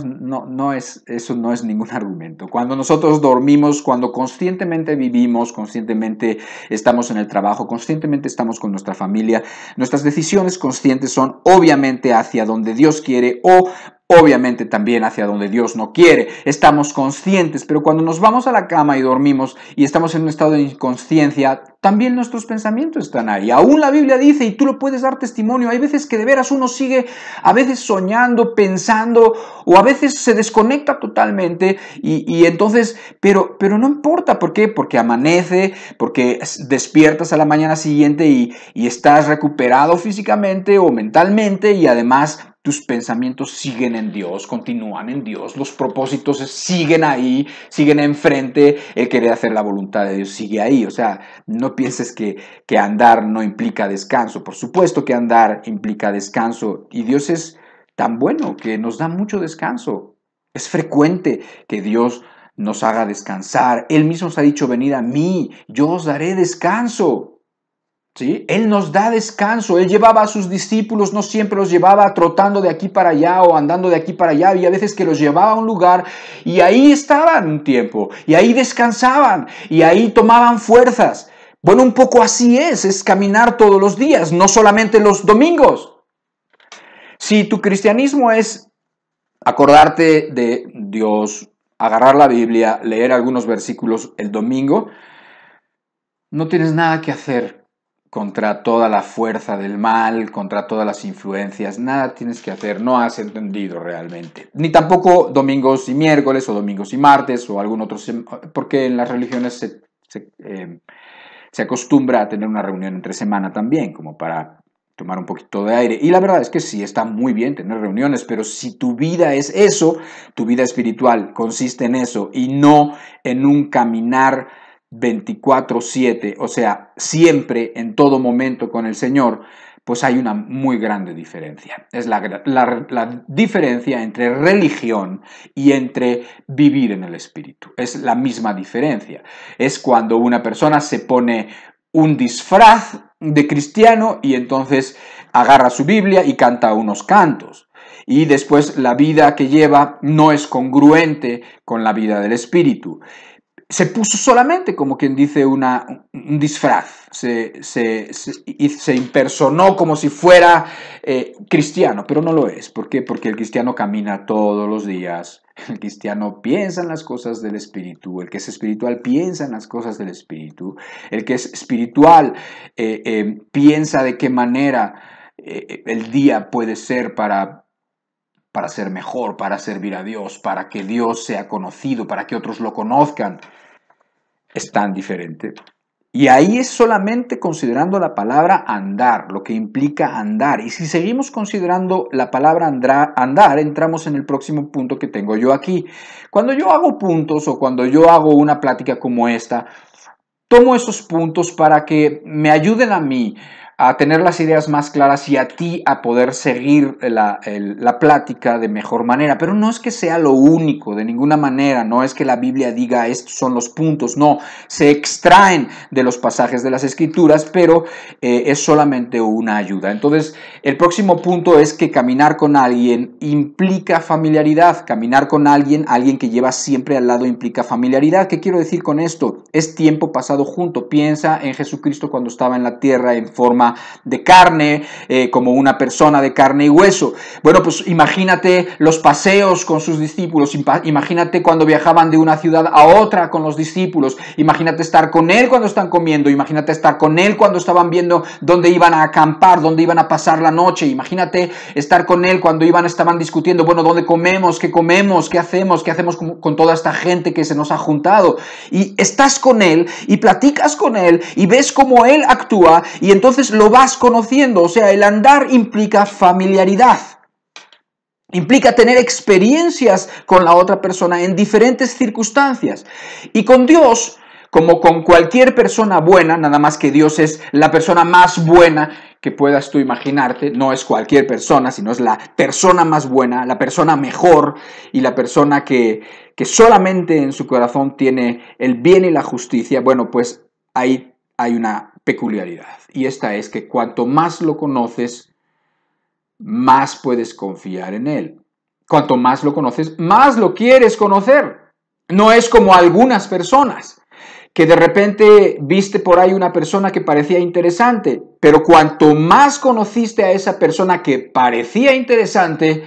es ningún argumento. Cuando nosotros dormimos, cuando conscientemente vivimos, conscientemente estamos en el trabajo, conscientemente estamos con nuestra familia, nuestras decisiones conscientes son obviamente hacia donde Dios quiere o obviamente también hacia donde Dios no quiere. Estamos conscientes, pero cuando nos vamos a la cama y dormimos y estamos en un estado de inconsciencia, también nuestros pensamientos están ahí. Aún la Biblia dice, y tú lo puedes dar testimonio, hay veces que de veras uno sigue a veces soñando, pensando, o a veces se desconecta totalmente y entonces, pero no importa, ¿por qué? Porque amanece, porque despiertas a la mañana siguiente y estás recuperado físicamente o mentalmente y además tus pensamientos siguen en Dios, continúan en Dios, los propósitos siguen ahí, siguen enfrente, el querer hacer la voluntad de Dios sigue ahí. O sea, no pienses que andar no implica descanso. Por supuesto que andar implica descanso y Dios es tan bueno que nos da mucho descanso. Es frecuente que Dios nos haga descansar. Él mismo nos ha dicho, venid a mí, yo os daré descanso. ¿Sí? Él nos da descanso. Él llevaba a sus discípulos, no siempre los llevaba trotando de aquí para allá o andando de aquí para allá. Había veces que los llevaba a un lugar y ahí estaban un tiempo, y ahí descansaban, y ahí tomaban fuerzas. Bueno, un poco así es caminar todos los días, no solamente los domingos. Si tu cristianismo es acordarte de Dios, agarrar la Biblia, leer algunos versículos el domingo, no tienes nada que hacer contra toda la fuerza del mal, contra todas las influencias, nada tienes que hacer, no has entendido realmente. Ni tampoco domingos y miércoles o domingos y martes o algún otro, porque en las religiones se acostumbra a tener una reunión entre semana también, como para tomar un poquito de aire. Y la verdad es que sí, está muy bien tener reuniones, pero si tu vida es eso, tu vida espiritual consiste en eso y no en un caminar 24/7, o sea, siempre, en todo momento con el Señor, pues hay una muy grande diferencia. Es la diferencia entre religión y entre vivir en el Espíritu. Es la misma diferencia. Es cuando una persona se pone un disfraz de cristiano y entonces agarra su Biblia y canta unos cantos. Y después la vida que lleva no es congruente con la vida del Espíritu. Se puso solamente, como quien dice, un disfraz, se impersonó como si fuera cristiano, pero no lo es. ¿Por qué? Porque el cristiano camina todos los días El cristiano piensa en las cosas del Espíritu, el que es espiritual piensa en las cosas del Espíritu, el que es espiritual piensa de qué manera el día puede ser para ser mejor, para servir a Dios, para que Dios sea conocido, para que otros lo conozcan. Es tan diferente. Y ahí es solamente considerando la palabra andar, lo que implica andar. Y si seguimos considerando la palabra andar, entramos en el próximo punto que tengo yo aquí. Cuando yo hago puntos o cuando yo hago una plática como esta, tomo esos puntos para que me ayuden a mí a tener las ideas más claras y a ti a poder seguir la plática de mejor manera. Pero no es que sea lo único, de ninguna manera. No es que la Biblia diga estos son los puntos. No, se extraen de los pasajes de las Escrituras, pero es solamente una ayuda. Entonces, el próximo punto es que caminar con alguien implica familiaridad. Caminar con alguien que lleva siempre al lado implica familiaridad. ¿Qué quiero decir con esto? Es tiempo pasado junto. Piensa en Jesucristo cuando estaba en la tierra en forma de carne, como una persona de carne y hueso. Bueno, pues imagínate los paseos con sus discípulos, imagínate cuando viajaban de una ciudad a otra con los discípulos, imagínate estar con él cuando están comiendo, imagínate estar con él cuando estaban viendo dónde iban a acampar, dónde iban a pasar la noche, imagínate estar con él cuando estaban discutiendo, bueno, dónde comemos, qué hacemos con toda esta gente que se nos ha juntado. Y estás con él y platicas con él y ves cómo él actúa y entonces lo vas conociendo. O sea, el andar implica familiaridad. Implica tener experiencias con la otra persona en diferentes circunstancias. Y con Dios, como con cualquier persona buena, nada más que Dios es la persona más buena que puedas tú imaginarte, no es cualquier persona, sino es la persona más buena, la persona mejor y la persona que solamente en su corazón tiene el bien y la justicia. Bueno, pues ahí hay una peculiaridad. Y esta es que cuanto más lo conoces, más puedes confiar en él. Cuanto más lo conoces, más lo quieres conocer. No es como algunas personas que de repente viste por ahí una persona que parecía interesante, pero cuanto más conociste a esa persona que parecía interesante,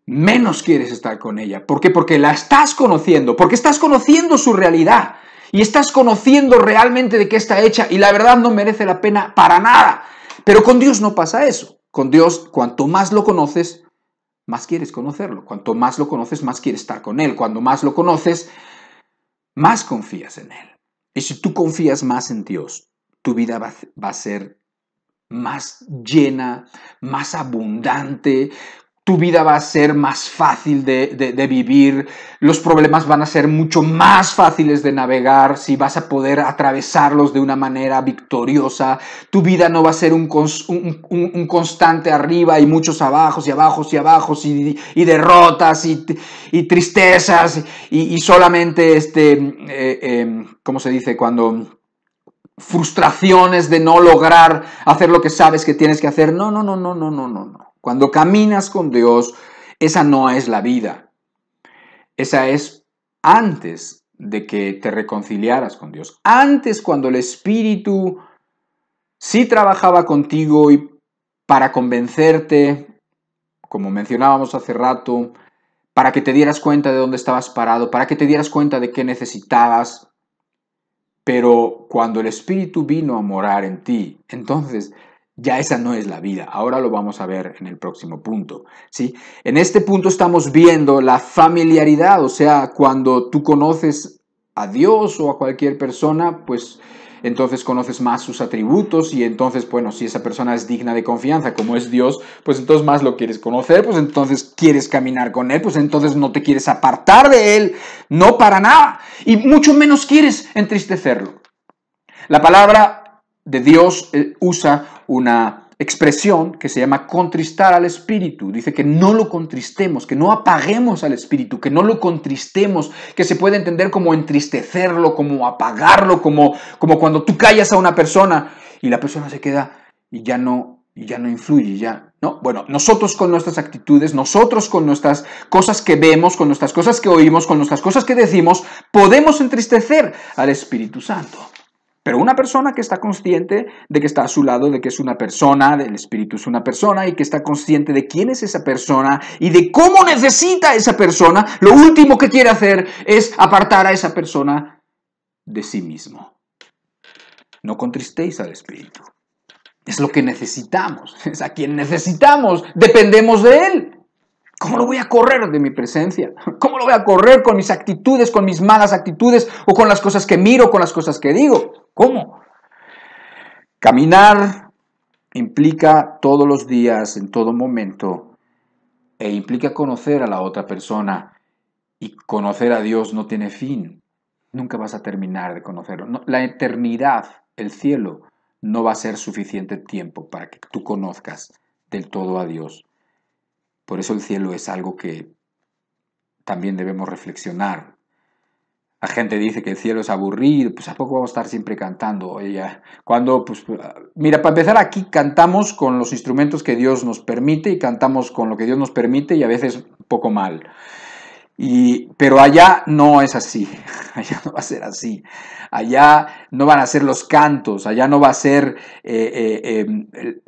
menos quieres estar con ella. ¿Por qué? Porque la estás conociendo, porque estás conociendo su realidad y estás conociendo realmente de qué está hecha y la verdad no merece la pena para nada. Pero con Dios no pasa eso. Con Dios, cuanto más lo conoces, más quieres conocerlo. Cuanto más lo conoces, más quieres estar con Él. Cuando más lo conoces, más confías en Él. Y si tú confías más en Dios, tu vida va a ser más llena, más abundante. Tu vida va a ser más fácil de vivir, los problemas van a ser mucho más fáciles de navegar, si vas a poder atravesarlos de una manera victoriosa. Tu vida no va a ser un constante arriba y muchos abajos y abajos y abajos y derrotas y tristezas y solamente, ¿cómo se dice? Cuando frustraciones de no lograr hacer lo que sabes que tienes que hacer. No. Cuando caminas con Dios, esa no es la vida. Esa es antes de que te reconciliaras con Dios. Antes, cuando el Espíritu sí trabajaba contigo y para convencerte, como mencionábamos hace rato, para que te dieras cuenta de dónde estabas parado, para que te dieras cuenta de qué necesitabas. Pero cuando el Espíritu vino a morar en ti, entonces ya esa no es la vida. Ahora lo vamos a ver en el próximo punto, ¿sí? En este punto estamos viendo la familiaridad, o sea, cuando tú conoces a Dios o a cualquier persona, pues entonces conoces más sus atributos y entonces, bueno, si esa persona es digna de confianza, como es Dios, pues entonces más lo quieres conocer, pues entonces quieres caminar con Él, pues entonces no te quieres apartar de Él, no para nada, y mucho menos quieres entristecerlo. La palabra de Dios usa una expresión que se llama contristar al Espíritu. Dice que no lo contristemos, que no apaguemos al Espíritu, que no lo contristemos, que se puede entender como entristecerlo, como apagarlo, como cuando tú callas a una persona y la persona se queda y ya no influye, ya, ¿no? Bueno, nosotros con nuestras actitudes, nosotros con nuestras cosas que vemos, con nuestras cosas que oímos, con nuestras cosas que decimos, podemos entristecer al Espíritu Santo. Pero una persona que está consciente de que está a su lado, de que es una persona, del Espíritu es una persona y que está consciente de quién es esa persona y de cómo necesita a esa persona, lo último que quiere hacer es apartar a esa persona de sí mismo. No contristéis al Espíritu. Es lo que necesitamos, es a quien necesitamos, dependemos de Él. ¿Cómo lo voy a correr de mi presencia? ¿Cómo lo voy a correr con mis actitudes, con mis malas actitudes o con las cosas que miro, con las cosas que digo? ¿Cómo? Caminar implica todos los días, en todo momento, e implica conocer a la otra persona. Y conocer a Dios no tiene fin. Nunca vas a terminar de conocerlo. No, la eternidad, el cielo, no va a ser suficiente tiempo para que tú conozcas del todo a Dios. Por eso el cielo es algo que también debemos reflexionar. La gente dice que el cielo es aburrido, pues ¿a poco vamos a estar siempre cantando? Oye, cuando, pues, mira, para empezar aquí cantamos con los instrumentos que Dios nos permite y cantamos con lo que Dios nos permite y a veces un poco mal. Pero allá no es así, allá no va a ser así, allá no van a ser los cantos, allá no va a ser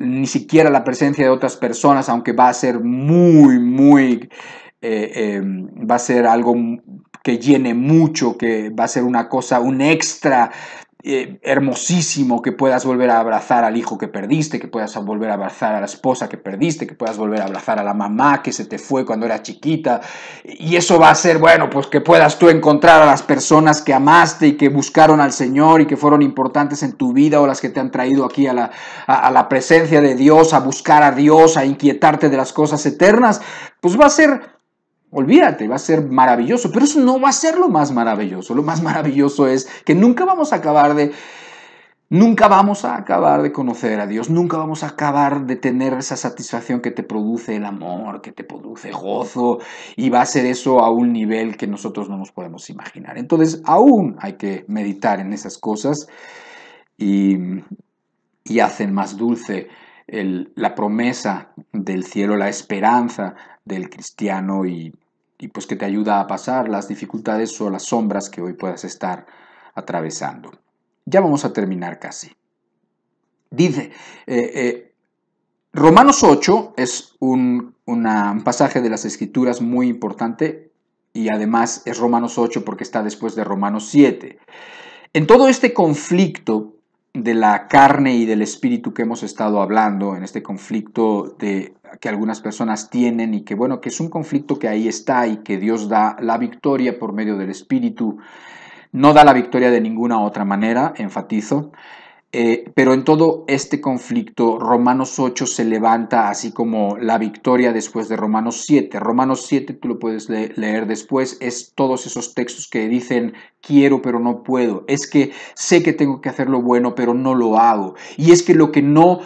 ni siquiera la presencia de otras personas, aunque va a ser va a ser algo que llene mucho, que va a ser una cosa, un extra hermosísimo, que puedas volver a abrazar al hijo que perdiste, que puedas volver a abrazar a la esposa que perdiste, que puedas volver a abrazar a la mamá que se te fue cuando era chiquita, y eso va a ser, bueno, pues que puedas tú encontrar a las personas que amaste y que buscaron al Señor y que fueron importantes en tu vida, o las que te han traído aquí a la presencia de Dios, a buscar a Dios, a inquietarte de las cosas eternas, pues va a ser... Olvídate, va a ser maravilloso, pero eso no va a ser lo más maravilloso. Lo más maravilloso es que nunca vamos a acabar de conocer a Dios, nunca vamos a acabar de tener esa satisfacción que te produce el amor, que te produce gozo, y va a ser eso a un nivel que nosotros no nos podemos imaginar. Entonces, aún hay que meditar en esas cosas y hacen más dulce la promesa del cielo, la esperanza del cristiano y pues que te ayuda a pasar las dificultades o las sombras que hoy puedas estar atravesando. Ya vamos a terminar casi. Dice, Romanos 8 es un pasaje de las Escrituras muy importante y además es Romanos 8 porque está después de Romanos 7. En todo este conflicto de la carne y del espíritu que hemos estado hablando, en este conflicto que algunas personas tienen y que, bueno, que es un conflicto que ahí está y que Dios da la victoria por medio del espíritu, no da la victoria de ninguna otra manera, enfatizo, pero en todo este conflicto, Romanos 8 se levanta así como la victoria después de Romanos 7. Romanos 7, tú lo puedes leer después, es todos esos textos que dicen quiero pero no puedo, es que sé que tengo que hacer lo bueno pero no lo hago, y es que lo que no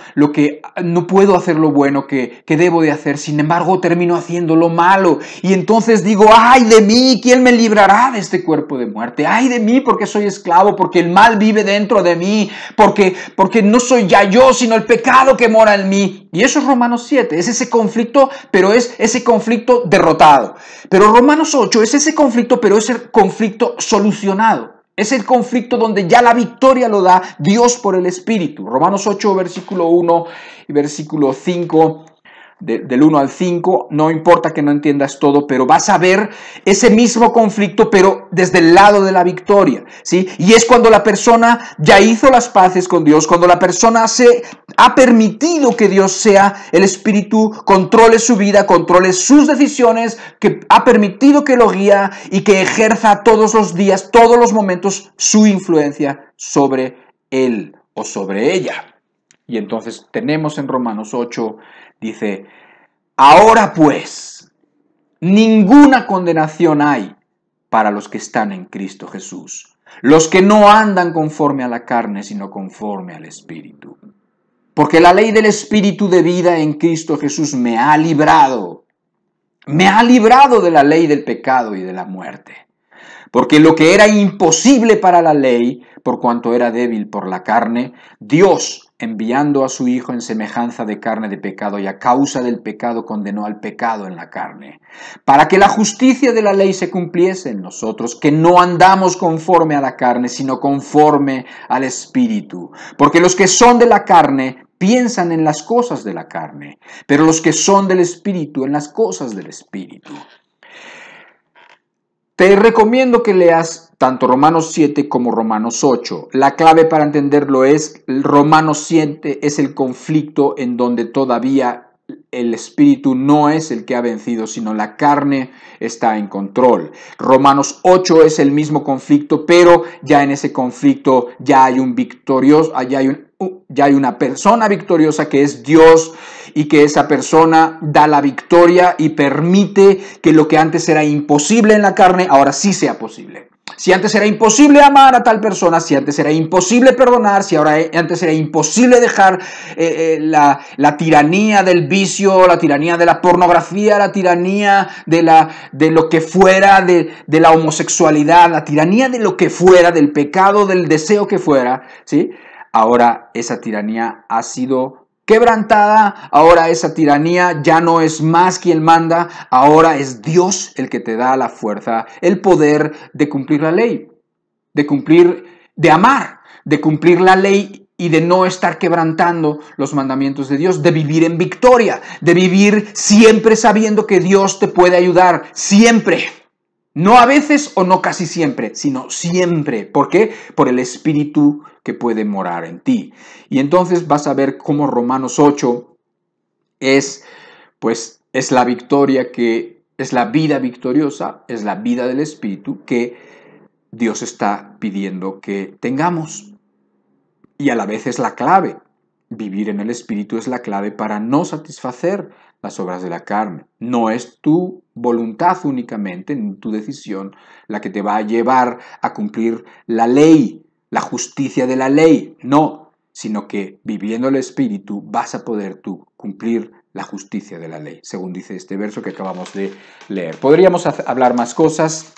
puedo hacer lo bueno que debo de hacer, sin embargo termino haciendo lo malo, y entonces digo, ay de mí, ¿quién me librará de este cuerpo de muerte? Ay de mí porque soy esclavo, porque el mal vive dentro de mí, porque no soy ya yo, sino el pecado que mora en mí. Y eso es Romanos 7, es ese conflicto, pero es ese conflicto derrotado. Pero Romanos 8 es ese conflicto, pero es el conflicto solucionado. Es el conflicto donde ya la victoria lo da Dios por el Espíritu. Romanos 8, versículo 1 y versículo 5, del 1 al 5, no importa que no entiendas todo, pero vas a ver ese mismo conflicto, pero desde el lado de la victoria, ¿sí? Y es cuando la persona ya hizo las paces con Dios, cuando la persona ha permitido que Dios sea el Espíritu, controle su vida, controle sus decisiones, que ha permitido que lo guíe y que ejerza todos los días, todos los momentos, su influencia sobre él o sobre ella. Y entonces tenemos en Romanos 8, dice, ahora pues, ninguna condenación hay para los que están en Cristo Jesús, los que no andan conforme a la carne, sino conforme al Espíritu. Porque la ley del Espíritu de vida en Cristo Jesús me ha librado de la ley del pecado y de la muerte. Porque lo que era imposible para la ley, por cuanto era débil por la carne, Dios enviando a su Hijo en semejanza de carne de pecado, y a causa del pecado condenó al pecado en la carne, para que la justicia de la ley se cumpliese en nosotros, que no andamos conforme a la carne, sino conforme al Espíritu. Porque los que son de la carne piensan en las cosas de la carne, pero los que son del Espíritu en las cosas del Espíritu. Te recomiendo que leas tanto Romanos 7 como Romanos 8. La clave para entenderlo es, Romanos 7 es el conflicto en donde todavía el espíritu no es el que ha vencido, sino la carne está en control. Romanos 8 es el mismo conflicto, pero ya en ese conflicto ya hay un victorioso, ya hay una persona victoriosa que es Dios, y que esa persona da la victoria y permite que lo que antes era imposible en la carne, ahora sí sea posible. Si antes era imposible amar a tal persona, si antes era imposible perdonar, si ahora antes era imposible dejar la tiranía del vicio, la tiranía de la pornografía, la tiranía de lo que fuera, de la homosexualidad, la tiranía de lo que fuera, del pecado, del deseo que fuera, ¿sí? Ahora esa tiranía ha sido quebrantada, ahora esa tiranía ya no es más quien manda, ahora es Dios el que te da la fuerza, el poder de cumplir la ley, de amar, de cumplir la ley y de no estar quebrantando los mandamientos de Dios, de vivir en victoria, de vivir siempre sabiendo que Dios te puede ayudar, siempre. No a veces o no casi siempre, sino siempre. ¿Por qué? Por el Espíritu que puede morar en ti. Y entonces vas a ver cómo Romanos 8 es la victoria es la vida victoriosa, es la vida del Espíritu que Dios está pidiendo que tengamos. Y a la vez es la clave. Vivir en el Espíritu es la clave para no satisfacer las obras de la carne. No es tu voluntad únicamente, ni tu decisión, la que te va a llevar a cumplir la ley, la justicia de la ley. No, sino que viviendo el Espíritu vas a poder tú cumplir la justicia de la ley, según dice este verso que acabamos de leer. Podríamos hablar más cosas,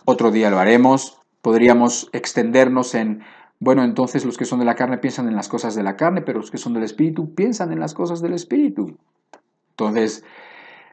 otro día lo haremos, podríamos extendernos en... Bueno, entonces los que son de la carne piensan en las cosas de la carne, pero los que son del Espíritu piensan en las cosas del Espíritu. Entonces,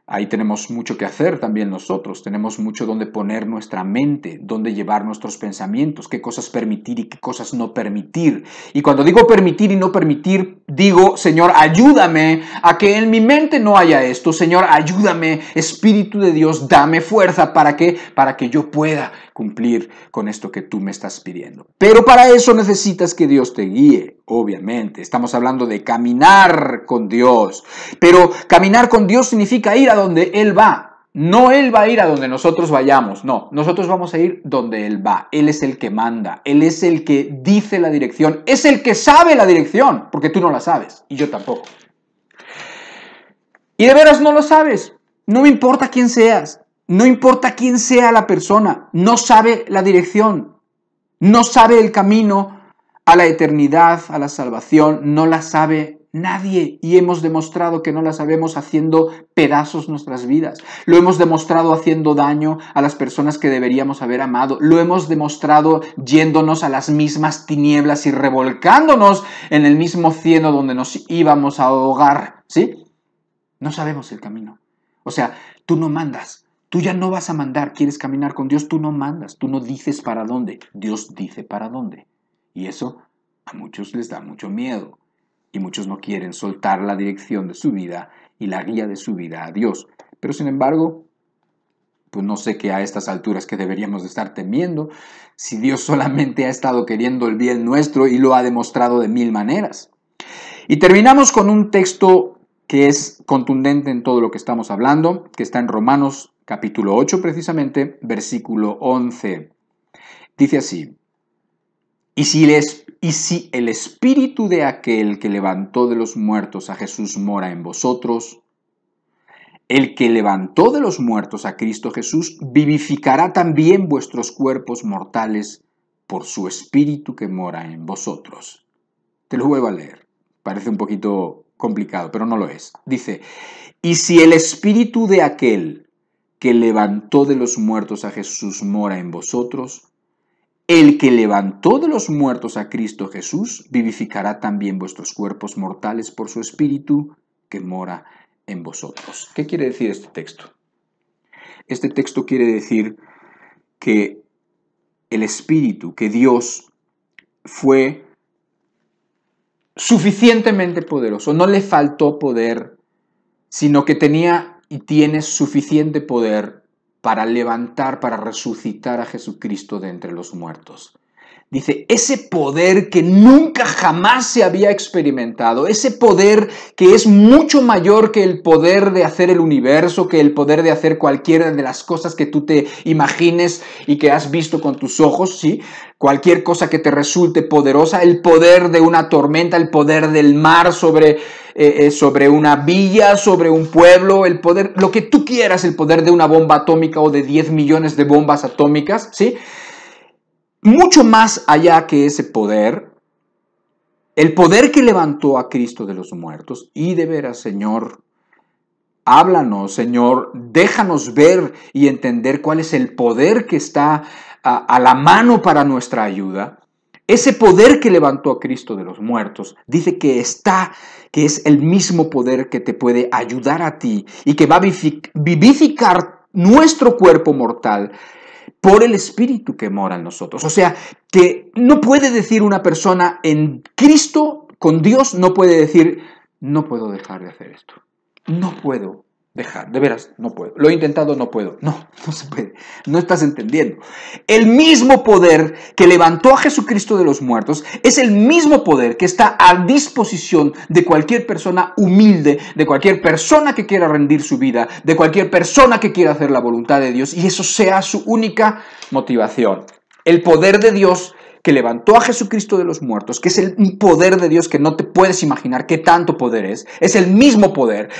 ahí tenemos mucho que hacer también nosotros, tenemos mucho donde poner nuestra mente, donde llevar nuestros pensamientos, qué cosas permitir y qué cosas no permitir. Y cuando digo permitir y no permitir, digo, Señor, ayúdame a que en mi mente no haya esto. Señor, ayúdame, Espíritu de Dios, dame fuerza para que yo pueda cumplir con esto que tú me estás pidiendo. Pero para eso necesitas que Dios te guíe, obviamente. Estamos hablando de caminar con Dios. Pero caminar con Dios significa ir a donde Él va. No Él va a ir a donde nosotros vayamos, no. Nosotros vamos a ir donde Él va. Él es el que manda. Él es el que dice la dirección. Es el que sabe la dirección, porque tú no la sabes y yo tampoco. Y de veras no lo sabes. No me importa quién seas. No importa quién sea la persona. No sabe la dirección. No sabe el camino a la eternidad, a la salvación. No la sabe nadie. Y hemos demostrado que no la sabemos haciendo pedazos nuestras vidas. Lo hemos demostrado haciendo daño a las personas que deberíamos haber amado. Lo hemos demostrado yéndonos a las mismas tinieblas y revolcándonos en el mismo cieno donde nos íbamos a ahogar. ¿Sí? No sabemos el camino. O sea, tú no mandas. Tú ya no vas a mandar. ¿Quieres caminar con Dios? Tú no mandas. Tú no dices para dónde. Dios dice para dónde. Y eso a muchos les da mucho miedo. Y muchos no quieren soltar la dirección de su vida y la guía de su vida a Dios. Pero sin embargo, pues no sé qué a estas alturas que deberíamos de estar temiendo, si Dios solamente ha estado queriendo el bien nuestro y lo ha demostrado de mil maneras. Y terminamos con un texto que es contundente en todo lo que estamos hablando, que está en Romanos capítulo 8 precisamente, versículo 11. Dice así: Y si el espíritu de aquel que levantó de los muertos a Jesús mora en vosotros, el que levantó de los muertos a Cristo Jesús vivificará también vuestros cuerpos mortales por su espíritu que mora en vosotros. Te lo vuelvo a leer. Parece un poquito complicado, pero no lo es. Dice: y si el espíritu de aquel que levantó de los muertos a Jesús mora en vosotros, el que levantó de los muertos a Cristo Jesús, vivificará también vuestros cuerpos mortales por su Espíritu que mora en vosotros. ¿Qué quiere decir este texto? Este texto quiere decir que el Espíritu, que Dios fue suficientemente poderoso, no le faltó poder, sino que tenía y tiene suficiente poder para levantar, para resucitar a Jesucristo de entre los muertos. Dice, ese poder que nunca jamás se había experimentado, ese poder que es mucho mayor que el poder de hacer el universo, que el poder de hacer cualquiera de las cosas que tú te imagines y que has visto con tus ojos, ¿sí? Cualquier cosa que te resulte poderosa, el poder de una tormenta, el poder del mar sobre una villa, sobre un pueblo, el poder, lo que tú quieras, el poder de una bomba atómica o de 10 millones de bombas atómicas, ¿sí? Mucho más allá que ese poder, el poder que levantó a Cristo de los muertos, y de veras, Señor, háblanos, Señor, déjanos ver y entender cuál es el poder que está a la mano para nuestra ayuda. Ese poder que levantó a Cristo de los muertos, dice que es el mismo poder que te puede ayudar a ti y que va a vivificar nuestro cuerpo mortal por el Espíritu que mora en nosotros. O sea, que no puede decir una persona en Cristo, con Dios, no puede decir, no puedo dejar de hacer esto. No puedo dejar, de veras, no puedo. Lo he intentado, no puedo. No, no se puede. No estás entendiendo. El mismo poder que levantó a Jesucristo de los muertos es el mismo poder que está a disposición de cualquier persona humilde, de cualquier persona que quiera rendir su vida, de cualquier persona que quiera hacer la voluntad de Dios, y eso sea su única motivación. El poder de Dios que levantó a Jesucristo de los muertos, que es el poder de Dios que no te puedes imaginar qué tanto poder es el mismo poder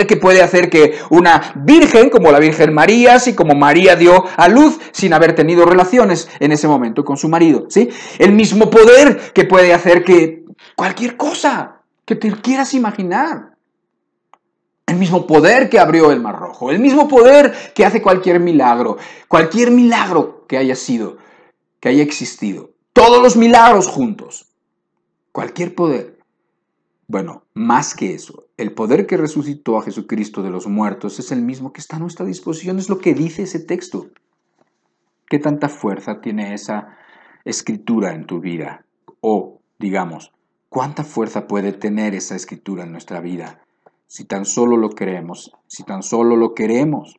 que puede hacer que una virgen, como la Virgen María, así como María dio a luz sin haber tenido relaciones en ese momento con su marido, ¿sí? El mismo poder que puede hacer que cualquier cosa que te quieras imaginar. El mismo poder que abrió el Mar Rojo, el mismo poder que hace cualquier milagro que haya sido, que haya existido, todos los milagros juntos, cualquier poder. Bueno, más que eso, el poder que resucitó a Jesucristo de los muertos es el mismo que está a nuestra disposición, es lo que dice ese texto. ¿Qué tanta fuerza tiene esa escritura en tu vida? O, digamos, ¿cuánta fuerza puede tener esa escritura en nuestra vida? Si tan solo lo creemos, si tan solo lo queremos,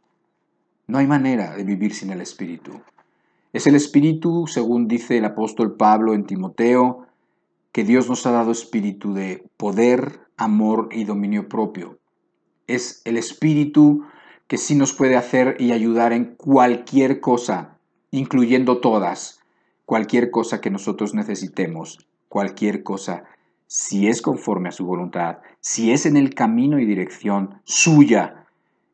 no hay manera de vivir sin el Espíritu. Es el Espíritu, según dice el apóstol Pablo en Timoteo, que Dios nos ha dado espíritu de poder, amor y dominio propio. Es el Espíritu que sí nos puede hacer y ayudar en cualquier cosa, incluyendo todas, cualquier cosa que nosotros necesitemos, cualquier cosa, si es conforme a su voluntad, si es en el camino y dirección suya,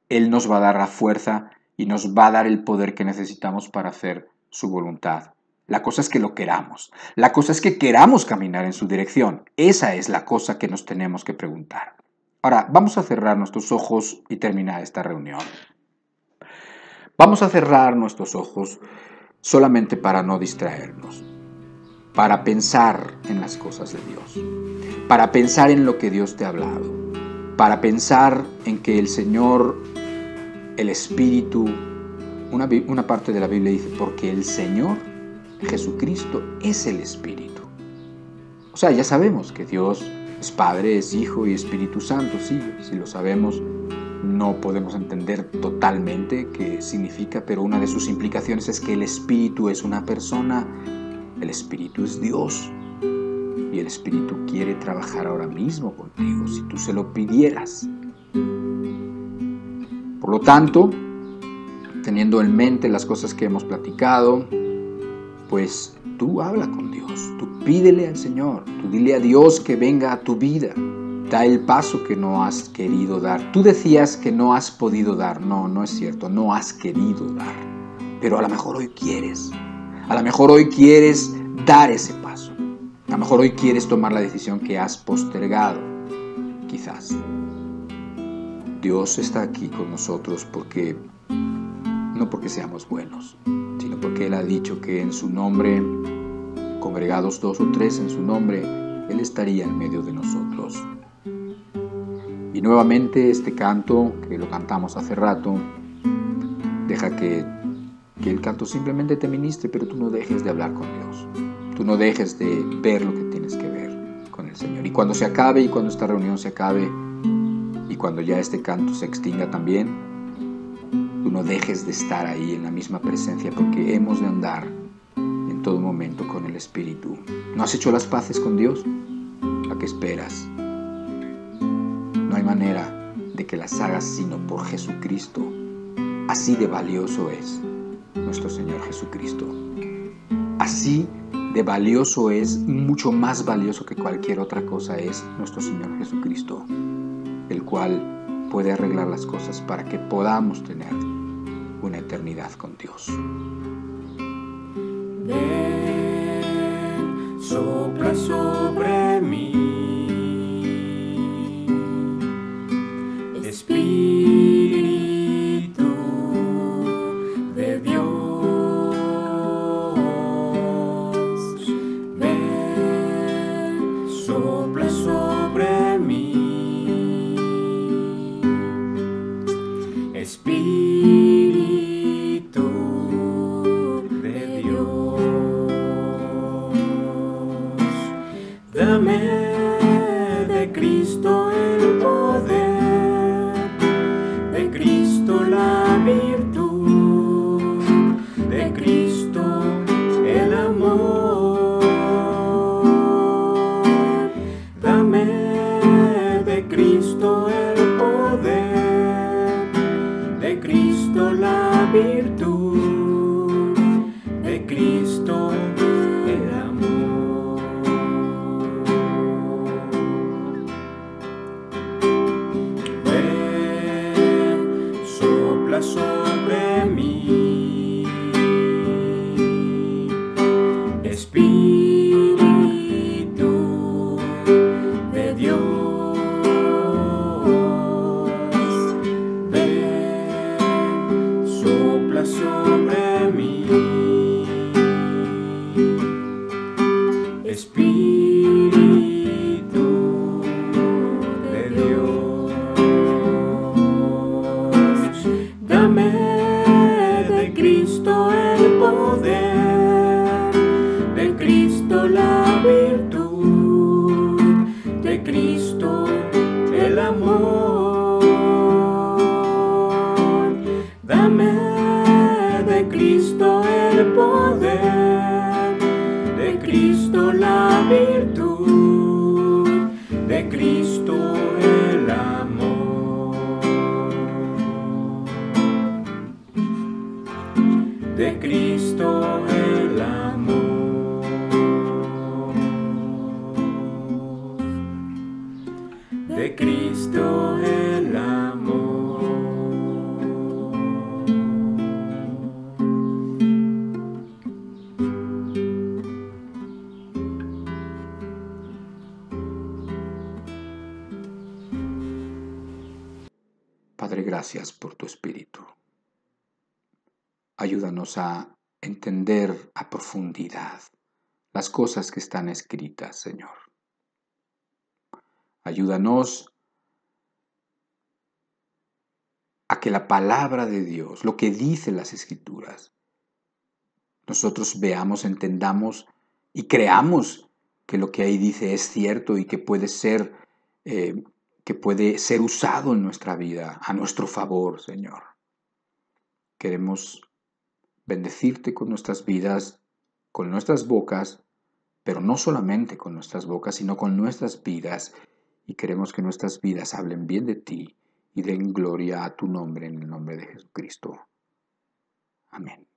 Él nos va a dar la fuerza y nos va a dar el poder que necesitamos para hacer su voluntad. La cosa es que lo queramos. La cosa es que queramos caminar en su dirección. Esa es la cosa que nos tenemos que preguntar. Ahora, vamos a cerrar nuestros ojos y terminar esta reunión. Vamos a cerrar nuestros ojos solamente para no distraernos, para pensar en las cosas de Dios, para pensar en lo que Dios te ha hablado, para pensar en que el Señor, el Espíritu, una parte de la Biblia dice, porque el Señor Jesucristo es el Espíritu. O sea, ya sabemos que Dios es Padre, es Hijo y Espíritu Santo, sí, si lo sabemos, no podemos entender totalmente qué significa, pero una de sus implicaciones es que el Espíritu es una persona, el Espíritu es Dios, y el Espíritu quiere trabajar ahora mismo contigo, si tú se lo pidieras. Por lo tanto, teniendo en mente las cosas que hemos platicado, pues tú habla con Dios, tú pídele al Señor, tú dile a Dios que venga a tu vida, da el paso que no has querido dar. Tú decías que no has podido dar, no es cierto, no has querido dar, pero a lo mejor hoy quieres, a lo mejor hoy quieres dar ese paso, a lo mejor hoy quieres tomar la decisión que has postergado, quizás. Dios está aquí con nosotros no porque seamos buenos, sino porque Él ha dicho que en su nombre, congregados 2 o 3 en su nombre, Él estaría en medio de nosotros. Y nuevamente este canto, que lo cantamos hace rato, deja que el canto simplemente te ministre, pero tú no dejes de hablar con Dios. Tú no dejes de ver lo que tienes que ver con el Señor. Y cuando se acabe, y cuando esta reunión se acabe, y cuando ya este canto se extinga también, tú no dejes de estar ahí en la misma presencia, porque hemos de andar en todo momento con el Espíritu. ¿No has hecho las paces con Dios? ¿A qué esperas? No hay manera de que las hagas sino por Jesucristo. Así de valioso es nuestro Señor Jesucristo. Así de valioso es, mucho más valioso que cualquier otra cosa es nuestro Señor Jesucristo, el cual puede arreglar las cosas para que podamos tener una eternidad con Dios. Ven, sopla sobre mí, Espíritu de Dios. Ven, sopla sobre mí, Espíritu de Dios. Dame de Cristo el poder, de Cristo la virtud, de Cristo el amor. Dame de Cristo el poder, de Cristo la virtud, de Cristo el amor. Ven, sopla sobre mí, Espíritu de Dios. Ven, sopla sobre mí, Espíritu de Dios. Dame de Cristo el poder, de Cristo la virtud, de Cristo el amor. Dame de Cristo el poder, de Cristo la virtud, de Cristo el amor. De Cristo el amor. De Cristo el amor. Padre, gracias por tu Espíritu. Ayúdanos a entender a profundidad las cosas que están escritas, Señor. Ayúdanos a que la palabra de Dios, lo que dicen las Escrituras, nosotros veamos, entendamos y creamos que lo que ahí dice es cierto y que puede ser usado en nuestra vida a nuestro favor, Señor. Queremos bendecirte con nuestras vidas, con nuestras bocas, pero no solamente con nuestras bocas, sino con nuestras vidas. Y queremos que nuestras vidas hablen bien de ti y den gloria a tu nombre en el nombre de Jesucristo. Amén.